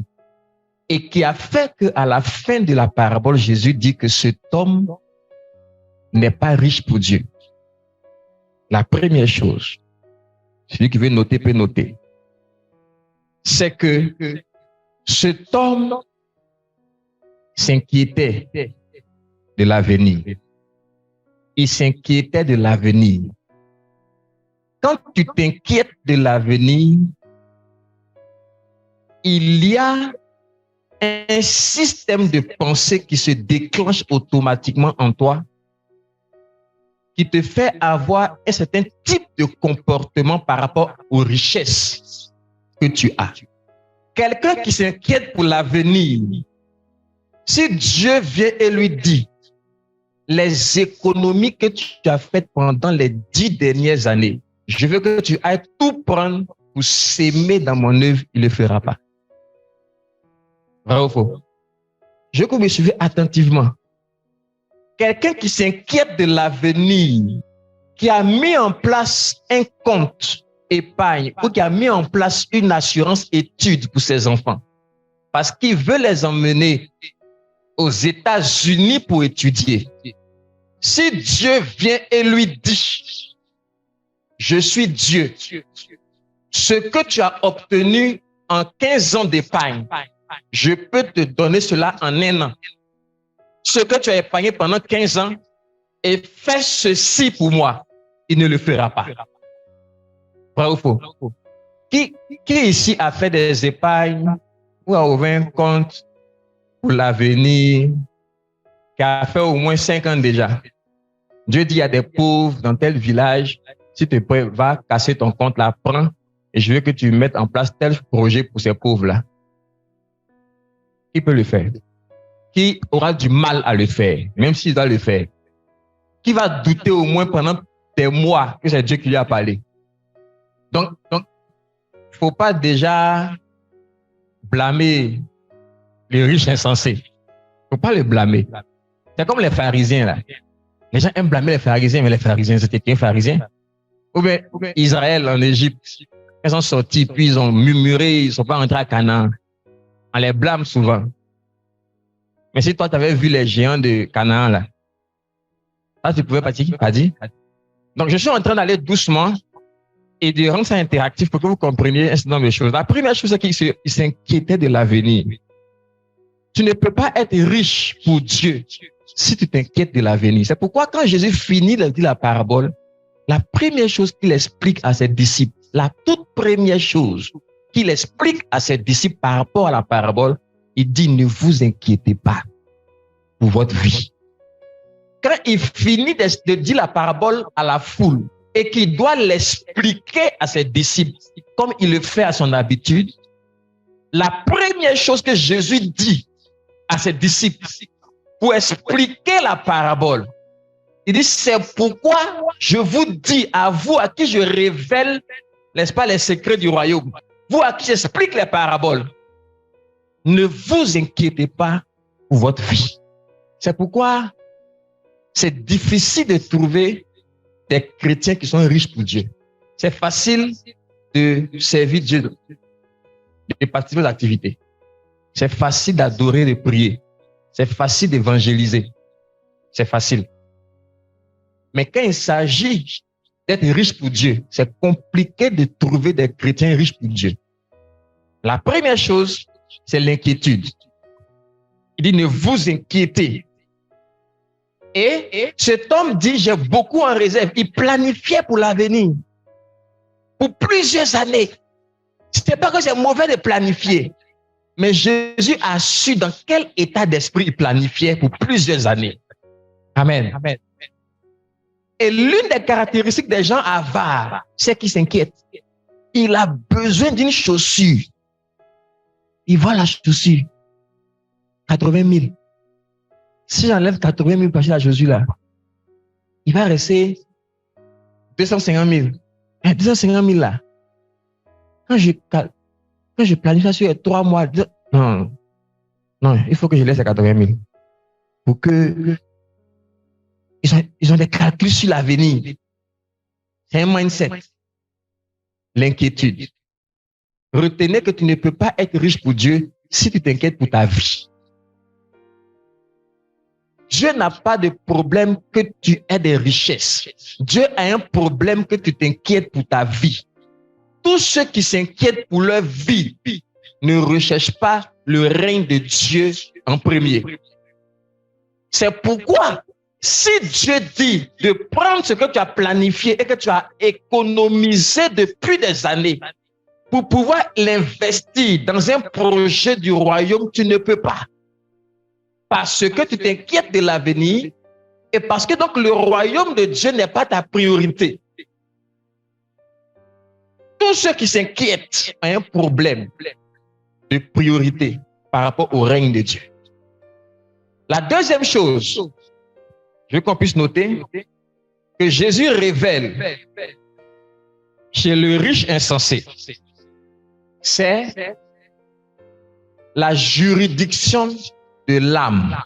et qui a fait qu'à la fin de la parabole, Jésus dit que cet homme n'est pas riche pour Dieu. La première chose, celui qui veut noter peut noter, c'est que cet homme s'inquiétait de l'avenir. Il s'inquiétait de l'avenir. Quand tu t'inquiètes de l'avenir, il y a un système de pensée qui se déclenche automatiquement en toi, qui te fait avoir un certain type de comportement par rapport aux richesses que tu as. Quelqu'un qui s'inquiète pour l'avenir, si Dieu vient et lui dit, les économies que tu as faites pendant les 10 dernières années, je veux que tu ailles tout prendre pour s'aimer dans mon œuvre, il ne le fera pas. Vrai ou faux? Je veux que vous me suivez attentivement. Quelqu'un qui s'inquiète de l'avenir, qui a mis en place un compte épargne ou qui a mis en place une assurance études pour ses enfants, parce qu'il veut les emmener aux États-Unis pour étudier. Si Dieu vient et lui dit, je suis Dieu, ce que tu as obtenu en 15 ans d'épargne, je peux te donner cela en 1 an. Ce que tu as épargné pendant 15 ans, et fais ceci pour moi. il ne le fera pas. Vrai ou faux? Qui ici a fait des épargnes ou a ouvert un compte pour l'avenir, qui a fait au moins 5 ans déjà? Dieu dit, il y a des pauvres dans tel village. Si tu es prêt, va casser ton compte là, prends, et je veux que tu mettes en place tel projet pour ces pauvres-là. Qui peut le faire? Qui aura du mal à le faire, même s'il doit le faire? Qui va douter au moins pendant des mois que c'est Dieu qui lui a parlé? Donc, il ne faut pas déjà blâmer les riches insensés. Il ne faut pas les blâmer. C'est comme les pharisiens là. Les gens aiment blâmer les pharisiens, mais les pharisiens, c'était qui, pharisiens? Ou bien Israël en Égypte, ils sont sortis, puis ils ont murmuré, ils ne sont pas rentrés à Canaan. On les blâme souvent. Mais si toi, tu avais vu les géants de Canaan là, ça, tu pouvais pas dire. Donc, je suis en train d'aller doucement et de rendre ça interactif pour que vous compreniez un certain nombre de choses. La première chose, c'est qu'il s'inquiétait de l'avenir. Tu ne peux pas être riche pour Dieu si tu t'inquiètes de l'avenir. C'est pourquoi quand Jésus finit de dire la parabole, la première chose qu'il explique à ses disciples, la toute première chose qu'il explique à ses disciples par rapport à la parabole, il dit, ne vous inquiétez pas pour votre vie. Quand il finit de dire la parabole à la foule et qu'il doit l'expliquer à ses disciples, comme il le fait à son habitude, la première chose que Jésus dit à ses disciples pour expliquer la parabole, il dit, c'est pourquoi je vous dis à vous, à qui je révèle, n'est-ce pas, les secrets du royaume, vous à qui j'explique les paraboles, ne vous inquiétez pas pour votre vie. C'est pourquoi c'est difficile de trouver des chrétiens qui sont riches pour Dieu. C'est facile de servir Dieu, de participer aux activités. C'est facile d'adorer, de prier. C'est facile d'évangéliser. C'est facile. Mais quand il s'agit d'être riche pour Dieu, c'est compliqué de trouver des chrétiens riches pour Dieu. La première chose, c'est l'inquiétude. Il dit, ne vous inquiétez. Et cet homme dit, j'ai beaucoup en réserve. Il planifiait pour l'avenir. Pour plusieurs années. C'était pas que c'est mauvais de planifier. Mais Jésus a su dans quel état d'esprit il planifiait pour plusieurs années. Amen. Amen. Et l'une des caractéristiques des gens avares, c'est qu'ils s'inquiètent. Il a besoin d'une chaussure. Il voit la chaussure. 80 000. Si j'enlève 80 000 pour acheter la chaussure là, il va rester 250 000. 250 000 là. Quand je planifie ça sur 3 mois, non, il faut que je laisse les 80 000. Pour que ils ont des calculs sur l'avenir. C'est un mindset. L'inquiétude. Retenez que tu ne peux pas être riche pour Dieu si tu t'inquiètes pour ta vie. Dieu n'a pas de problème que tu aies des richesses. Dieu a un problème que tu t'inquiètes pour ta vie. Tous ceux qui s'inquiètent pour leur vie ne recherchent pas le règne de Dieu en premier. C'est pourquoi, si Dieu dit de prendre ce que tu as planifié et que tu as économisé depuis des années pour pouvoir l'investir dans un projet du royaume, tu ne peux pas. Parce que tu t'inquiètes de l'avenir et parce que donc le royaume de Dieu n'est pas ta priorité. Tous ceux qui s'inquiètent ont un problème de priorité par rapport au règne de Dieu. La deuxième chose, je veux qu'on puisse noter que Jésus révèle chez le riche insensé, c'est la juridiction de l'âme.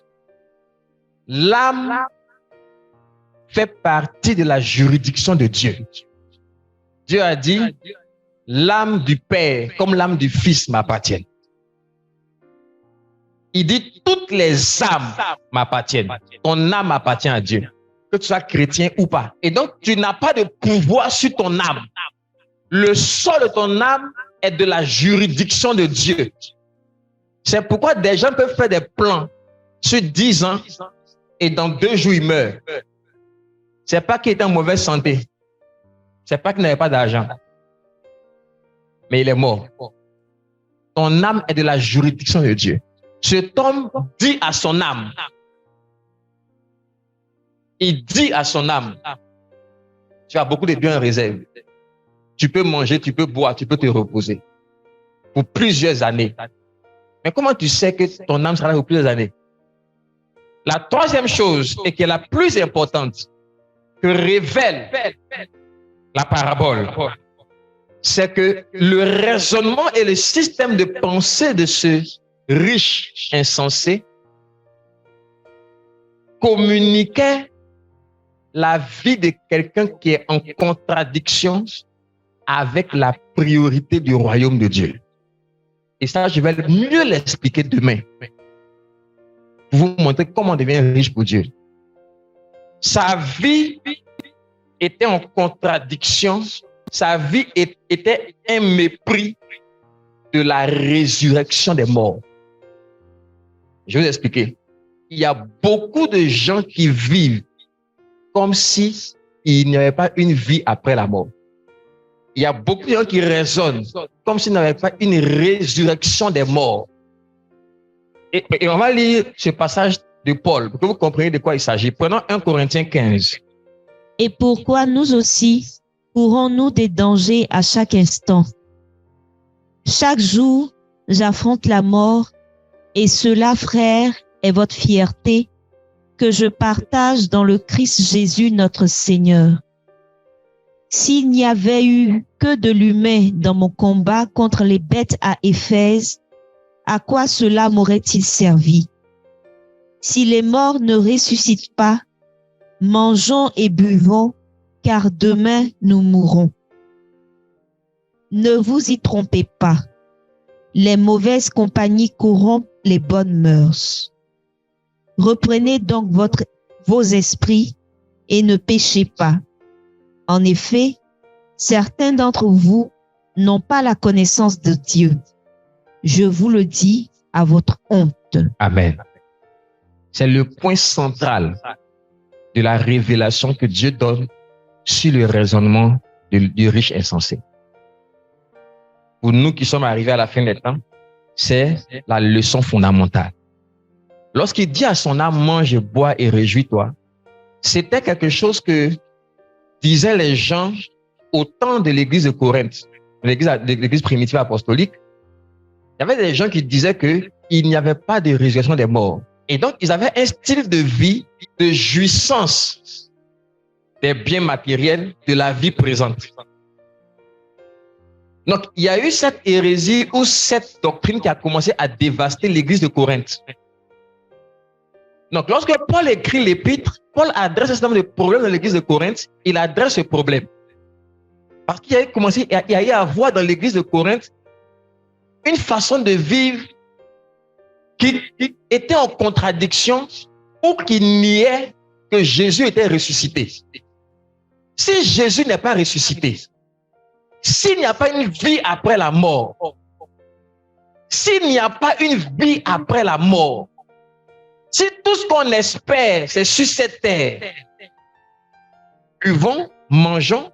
L'âme fait partie de la juridiction de Dieu. Dieu a dit, l'âme du Père comme l'âme du Fils m'appartiennent. Il dit, toutes les âmes m'appartiennent. Ton âme appartient à Dieu, que tu sois chrétien ou pas. Et donc, tu n'as pas de pouvoir sur ton âme. Le sort de ton âme est de la juridiction de Dieu. C'est pourquoi des gens peuvent faire des plans sur 10 ans et dans 2 jours, ils meurent. C'est pas qu'ils étaient en mauvaise santé. c'est pas qu'il n'avait pas d'argent, mais il est mort. Ton âme est de la juridiction de Dieu. Cet homme dit à son âme, il dit à son âme, tu as beaucoup de biens en réserve. Tu peux manger, tu peux boire, tu peux te reposer pour plusieurs années. Mais comment tu sais que ton âme sera là pour plusieurs années? La troisième chose, et qui est la plus importante, que révèle la parabole, c'est que le raisonnement et le système de pensée de ce riche insensé communiquait la vie de quelqu'un qui est en contradiction avec la priorité du royaume de Dieu. Et ça, je vais mieux l'expliquer demain. Pour vous montrer comment on devient riche pour Dieu. Sa vie était en contradiction. Sa vie était un mépris de la résurrection des morts. Je vais vous expliquer. Il y a beaucoup de gens qui vivent comme si il n'y avait pas une vie après la mort. Il y a beaucoup de gens qui raisonnent comme s'il n'y avait pas une résurrection des morts. Et on va lire ce passage de Paul pour que vous compreniez de quoi il s'agit. Prenons 1 Corinthiens 15. Et pourquoi nous aussi courons-nous des dangers à chaque instant? Chaque jour, j'affronte la mort, et cela, frère, est votre fierté que je partage dans le Christ Jésus notre Seigneur. S'il n'y avait eu que de l'humain dans mon combat contre les bêtes à Éphèse, à quoi cela m'aurait-il servi? Si les morts ne ressuscitent pas, mangeons et buvons, car demain nous mourrons. Ne vous y trompez pas. Les mauvaises compagnies corrompent les bonnes mœurs. Reprenez donc vos esprits et ne péchez pas. En effet, certains d'entre vous n'ont pas la connaissance de Dieu. Je vous le dis à votre honte. Amen. C'est le point central de la révélation que Dieu donne sur le raisonnement du riche insensé. Pour nous qui sommes arrivés à la fin des temps, c'est la leçon fondamentale. Lorsqu'il dit à son âme, mange, bois et réjouis-toi, c'était quelque chose que disaient les gens au temps de l'église de Corinthe, l'église primitive apostolique. Il y avait des gens qui disaient qu'il n'y avait pas de résurrection des morts. Et donc, ils avaient un style de vie de jouissance des biens matériels de la vie présente. Donc, il y a eu cette hérésie ou cette doctrine qui a commencé à dévaster l'église de Corinthe. Donc, lorsque Paul écrit l'épître, Paul adresse un certain nombre de problèmes dans l'église de Corinthe. Il adresse ce problème. Parce qu'il y a commencé à avoir dans l'église de Corinthe une façon de vivre qui était en contradiction ou qui niait que Jésus était ressuscité. Si Jésus n'est pas ressuscité, s'il n'y a pas une vie après la mort, s'il n'y a pas une vie après la mort, si tout ce qu'on espère, c'est sur cette terre, buvons, mangeons,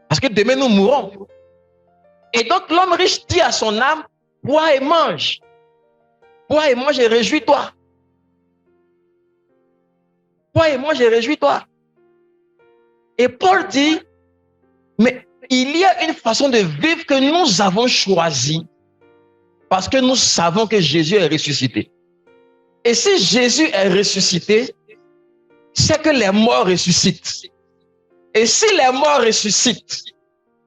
parce que demain nous mourrons. Et donc l'homme riche dit à son âme, bois et mange. Bois et mange et réjouis-toi. Bois et mange et réjouis-toi. Et Paul dit, mais il y a une façon de vivre que nous avons choisie parce que nous savons que Jésus est ressuscité. Et si Jésus est ressuscité, c'est que les morts ressuscitent. Et si les morts ressuscitent,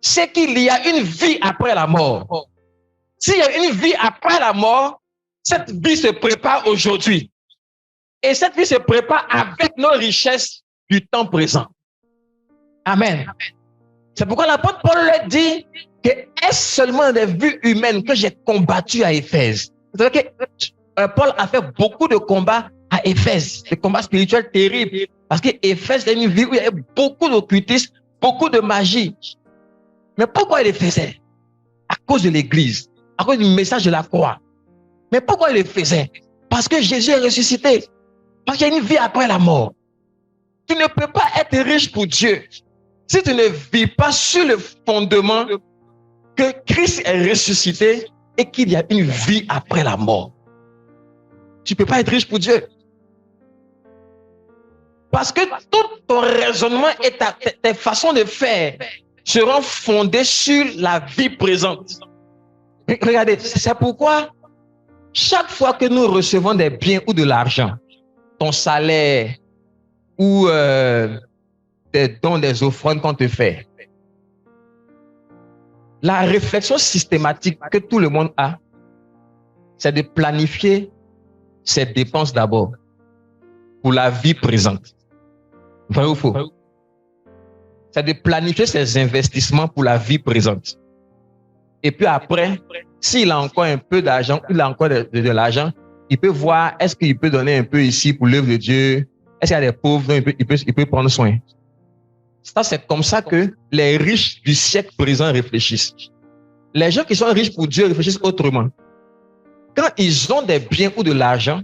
c'est qu'il y a une vie après la mort. S'il y a une vie après la mort, cette vie se prépare aujourd'hui. Et cette vie se prépare avec nos richesses du temps présent. Amen. C'est pourquoi l'apôtre Paul leur dit que est-ce seulement des vues humaines que j'ai combattu à Éphèse. C'est-à-dire que Paul a fait beaucoup de combats à Éphèse, des combats spirituels terribles. Parce que Éphèse, c'est une ville où il y avait beaucoup d'occultisme, beaucoup de magie. Mais pourquoi il les faisait? À cause de l'église, à cause du message de la croix. Mais pourquoi il le faisait? Parce que Jésus est ressuscité. Parce qu'il y a une vie après la mort. Tu ne peux pas être riche pour Dieu Si tu ne vis pas sur le fondement que Christ est ressuscité et qu'il y a une vie après la mort, tu ne peux pas être riche pour Dieu. Parce que tout ton raisonnement et tes façons de faire seront fondées sur la vie présente. Regardez, c'est pourquoi chaque fois que nous recevons des biens ou de l'argent, ton salaire ou des dons, des offrandes qu'on te fait, la réflexion systématique que tout le monde a, c'est de planifier ses dépenses d'abord pour la vie présente. Vrai ou faux? C'est de planifier ses investissements pour la vie présente. Et puis après, s'il a encore un peu d'argent, il a encore de l'argent, il peut voir, est-ce qu'il peut donner un peu ici pour l'œuvre de Dieu? Est-ce qu'il y a des pauvres dont il peut prendre soin? Ça, c'est comme ça que les riches du siècle présent réfléchissent. Les gens qui sont riches pour Dieu réfléchissent autrement. Quand ils ont des biens ou de l'argent,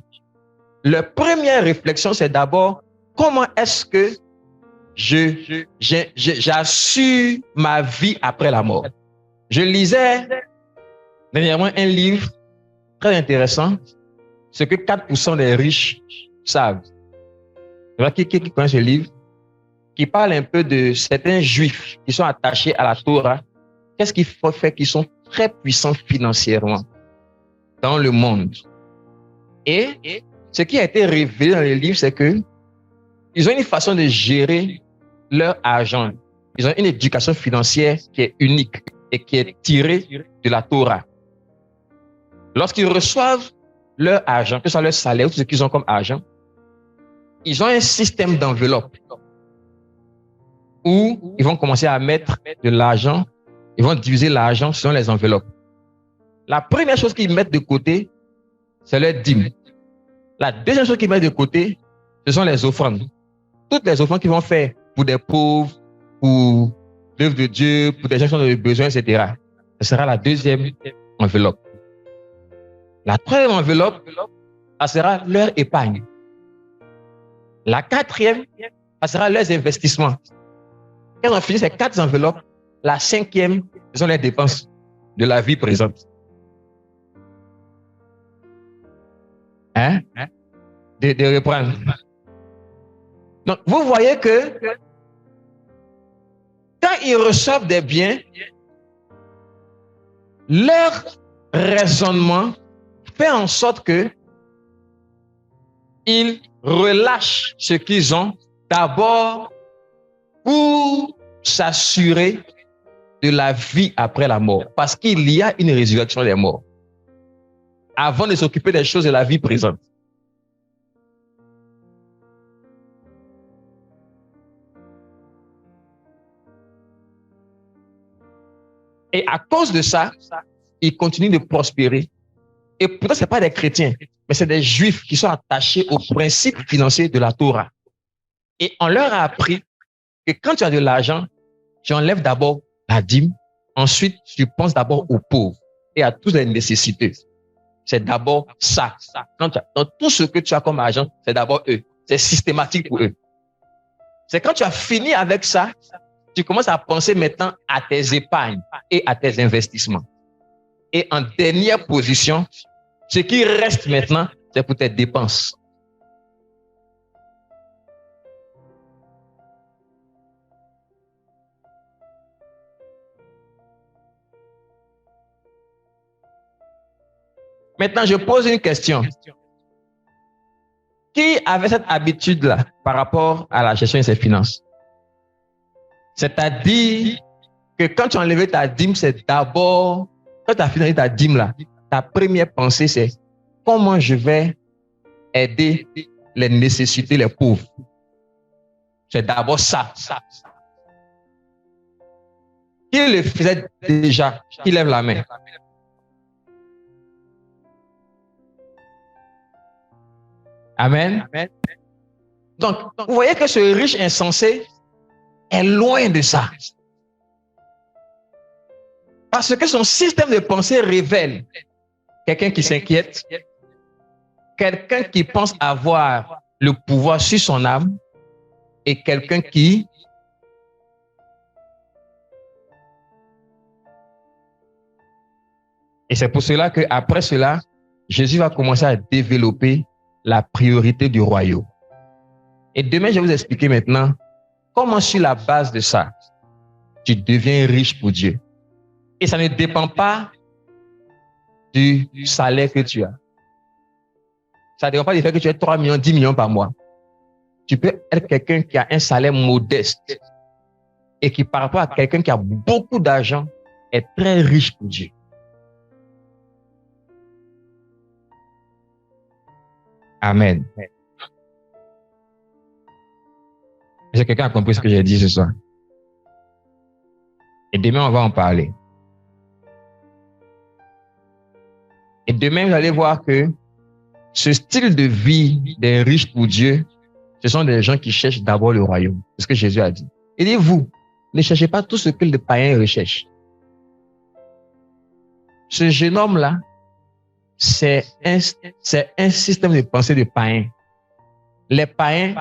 leur première réflexion, c'est d'abord, comment est-ce que j'assure ma vie après la mort? Je lisais dernièrement un livre très intéressant, ce que 4% des riches savent. Qui connaît ce livre? Qui parle un peu de certains juifs qui sont attachés à la Torah. Qu'est-ce qu'il faut faire qu'ils sont très puissants financièrement dans le monde? Et ce qui a été révélé dans le livre, c'est que ils ont une façon de gérer leur argent. Ils ont une éducation financière qui est unique et qui est tirée de la Torah. Lorsqu'ils reçoivent leur argent, que ce soit leur salaire ou tout ce qu'ils ont comme argent, ils ont un système d'enveloppe où ils vont commencer à mettre de l'argent, ils vont diviser l'argent selon les enveloppes. La première chose qu'ils mettent de côté, c'est leur dîme. La deuxième chose qu'ils mettent de côté, ce sont les offrandes. Toutes les offrandes qu'ils vont faire pour des pauvres, pour l'œuvre de Dieu, pour des gens qui ont des besoins, etc. Ce sera la deuxième enveloppe. La troisième enveloppe, ça sera leur épargne. La quatrième, ça sera leurs investissements. Quand on finit ces 4 enveloppes, la cinquième, ce sont les dépenses de la vie présente. Hein? De reprendre. Donc, vous voyez que quand ils reçoivent des biens, leur raisonnement fait en sorte que ils relâchent ce qu'ils ont d'abord pour s'assurer de la vie après la mort. Parce qu'il y a une résurrection des morts. Avant de s'occuper des choses de la vie présente. Et à cause de ça, ils continuent de prospérer. Et pourtant, ce n'est pas des chrétiens, mais c'est des juifs qui sont attachés aux principes financiers de la Torah. Et on leur a appris que quand tu as de l'argent, tu enlèves d'abord la dîme, ensuite tu penses d'abord aux pauvres et à toutes les nécessités. C'est d'abord ça. Dans tout ce que tu as comme argent, c'est d'abord eux. C'est systématique pour eux. C'est quand tu as fini avec ça, tu commences à penser maintenant à tes épargnes et à tes investissements. Et en dernière position, ce qui reste maintenant, c'est pour tes dépenses. Maintenant, je pose une question. Qui avait cette habitude-là par rapport à la gestion de ses finances? C'est-à-dire que quand tu as enlevé ta dîme, c'est d'abord, quand tu as fini ta dîme-là, ta première pensée, c'est comment je vais aider les nécessités, les pauvres. C'est d'abord ça. Qui le faisait déjà? Qui lève la main? Amen. Donc, vous voyez que ce riche insensé est loin de ça. Parce que son système de pensée révèle quelqu'un qui s'inquiète, quelqu'un qui pense avoir le pouvoir sur son âme et quelqu'un qui Et c'est pour cela qu'après cela, Jésus va commencer à développer la priorité du royaume. Et demain, je vais vous expliquer maintenant comment sur la base de ça, tu deviens riche pour Dieu. Et ça ne dépend pas du salaire que tu as. Ça ne dépend pas du fait que tu aies 3 millions, 10 millions par mois. Tu peux être quelqu'un qui a un salaire modeste et qui, par rapport à quelqu'un qui a beaucoup d'argent, est très riche pour Dieu. Amen. Est-ce que quelqu'un a compris ce que j'ai dit ce soir? Et demain, on va en parler. Et demain, vous allez voir que ce style de vie des riches pour Dieu, ce sont des gens qui cherchent d'abord le royaume. C'est ce que Jésus a dit. Il dit, vous, ne cherchez pas tout ce que les païens recherchent. Ce jeune homme-là, c'est un système de pensée de païens. Les païens,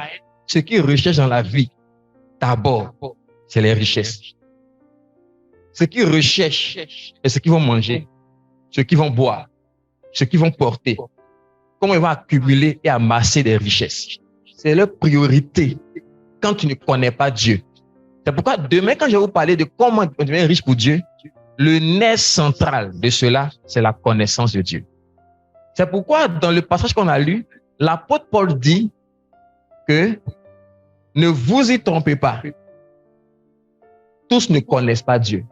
ce qu'ils recherchent dans la vie, d'abord, c'est les richesses. Ce qu'ils recherchent, c'est ce qu'ils vont manger, ce qu'ils vont boire, ce qu'ils vont porter, comment ils vont accumuler et amasser des richesses. C'est leur priorité quand tu ne connais pas Dieu. C'est pourquoi demain, quand je vais vous parler de comment on devient riche pour Dieu, le nerf central de cela, c'est la connaissance de Dieu. C'est pourquoi dans le passage qu'on a lu, l'apôtre Paul dit que ne vous y trompez pas. Tous ne connaissent pas Dieu.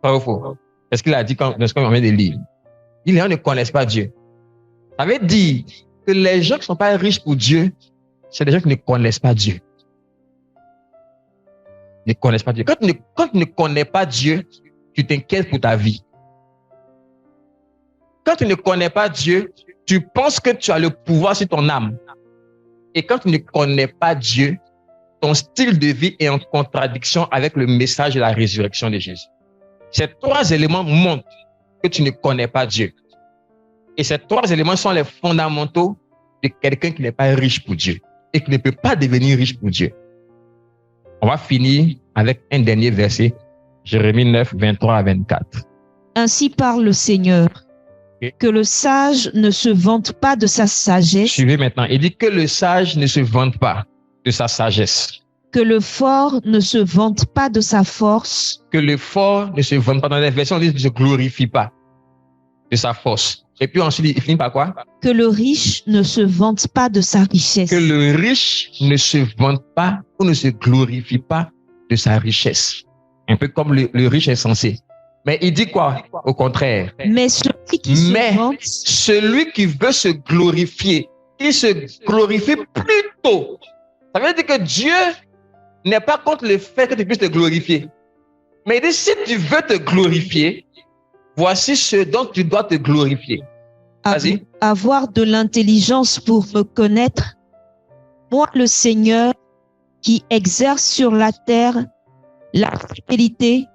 Pas faux. C'est ce qu'il a dit quand on vient de lire. Les gens ne connaissent pas Dieu. Ça veut dire que les gens qui ne sont pas riches pour Dieu, c'est des gens qui ne connaissent pas Dieu. Ne connaissent pas Dieu. Quand tu ne connais pas Dieu, tu t'inquiètes pour ta vie. Quand tu ne connais pas Dieu, tu penses que tu as le pouvoir sur ton âme. Et quand tu ne connais pas Dieu, ton style de vie est en contradiction avec le message de la résurrection de Jésus. Ces 3 éléments montrent que tu ne connais pas Dieu. Et ces 3 éléments sont les fondamentaux de quelqu'un qui n'est pas riche pour Dieu et qui ne peut pas devenir riche pour Dieu. On va finir avec un dernier verset, Jérémie 9, 23 à 24. Ainsi parle le Seigneur, que le sage ne se vante pas de sa sagesse. Suivez maintenant, il dit que le sage ne se vante pas de sa sagesse. Que le fort ne se vante pas de sa force. Que le fort ne se vante pas. Dans les versions, on dit ne se glorifie pas de sa force. Et puis ensuite, il finit par quoi? Que le riche ne se vante pas de sa richesse. Que le riche ne se vante pas ou ne se glorifie pas de sa richesse. Un peu comme le riche est censé. Mais il dit quoi? Au contraire. Mais celui qui veut se glorifier, il se glorifie plutôt. Ça veut dire que Dieu n'est pas contre le fait que tu puisses te glorifier. Mais il dit, si tu veux te glorifier, voici ce dont tu dois te glorifier. Vas-y. Avoir de l'intelligence pour me connaître, moi le Seigneur, qui exerce sur la terre la fidélité,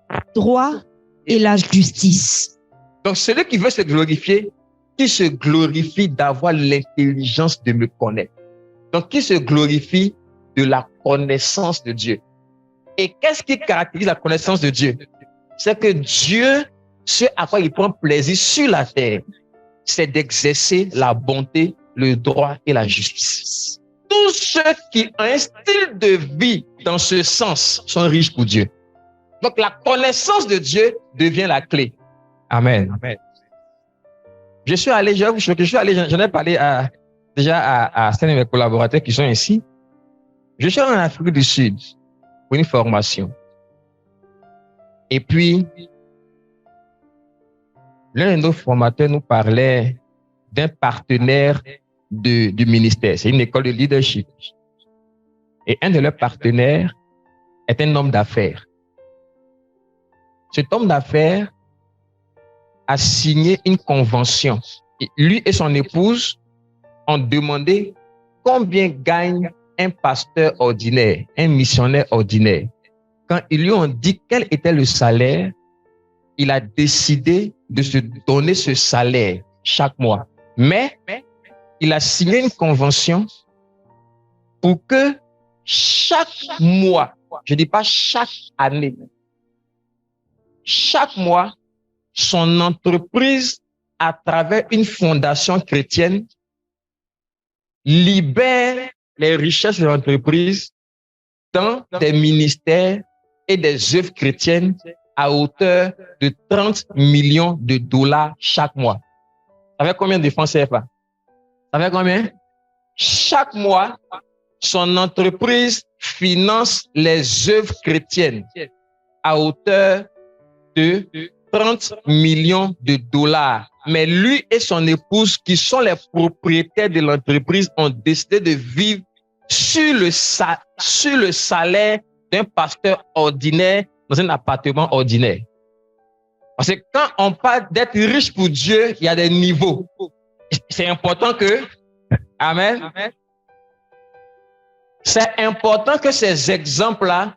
le droit et la justice. Donc celui qui veut se glorifier, qui se glorifie d'avoir l'intelligence de me connaître. Donc qui se glorifie de la connaissance de Dieu. Et qu'est-ce qui caractérise la connaissance de Dieu? C'est que Dieu, ce à quoi il prend plaisir sur la terre, c'est d'exercer la bonté, le droit et la justice. Tous ceux qui ont un style de vie dans ce sens sont riches pour Dieu. Donc la connaissance de Dieu devient la clé. Amen. Amen. J'en ai parlé déjà à certains de mes collaborateurs qui sont ici. Je suis en Afrique du Sud pour une formation. Et puis, l'un de nos formateurs nous parlait d'un partenaire du ministère. C'est une école de leadership. Et un de leurs partenaires est un homme d'affaires. Cet homme d'affaires a signé une convention. Et lui et son épouse ont demandé combien gagne un pasteur ordinaire, un missionnaire ordinaire. Quand ils lui ont dit quel était le salaire, il a décidé de se donner ce salaire chaque mois. Mais il a signé une convention pour que chaque mois, je ne dis pas chaque année, chaque mois, son entreprise à travers une fondation chrétienne libère les richesses de l'entreprise dans des ministères et des œuvres chrétiennes à hauteur de 30 millions de dollars chaque mois. Ça fait combien de francs CFA? Ça fait combien? Chaque mois, son entreprise finance les œuvres chrétiennes à hauteur de 30 millions de dollars. Mais lui et son épouse, qui sont les propriétaires de l'entreprise, ont décidé de vivre sur le salaire d'un pasteur ordinaire dans un appartement ordinaire. Parce que quand on parle d'être riche pour Dieu, il y a des niveaux. C'est important que... Amen. C'est important que ces exemples-là,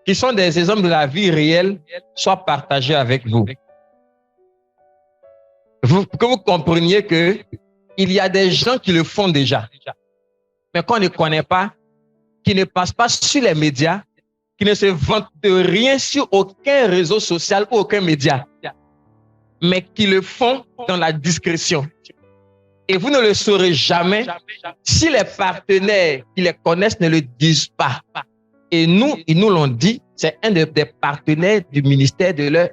qui sont des exemples de la vie réelle, soient partagés avec vous. Que vous compreniez que il y a des gens qui le font déjà, mais qu'on ne connaît pas, qui ne passent pas sur les médias, qui ne se vantent de rien sur aucun réseau social ou aucun média, mais qui le font dans la discrétion. Et vous ne le saurez jamais si les partenaires qui les connaissent ne le disent pas. Et nous, ils nous l'ont dit, c'est un des partenaires du ministère de leur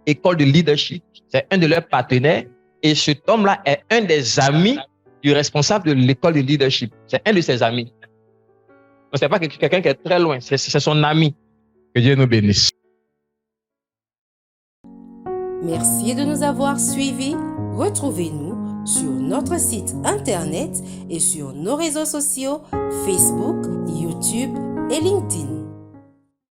école de leadership. C'est un de leurs partenaires. Et cet homme-là est un des amis du responsable de l'école de leadership. C'est un de ses amis. Donc, ce n'est pas quelqu'un qui est très loin, c'est son ami. Que Dieu nous bénisse. Merci de nous avoir suivis. Retrouvez-nous sur notre site internet et sur nos réseaux sociaux Facebook, YouTube et LinkedIn.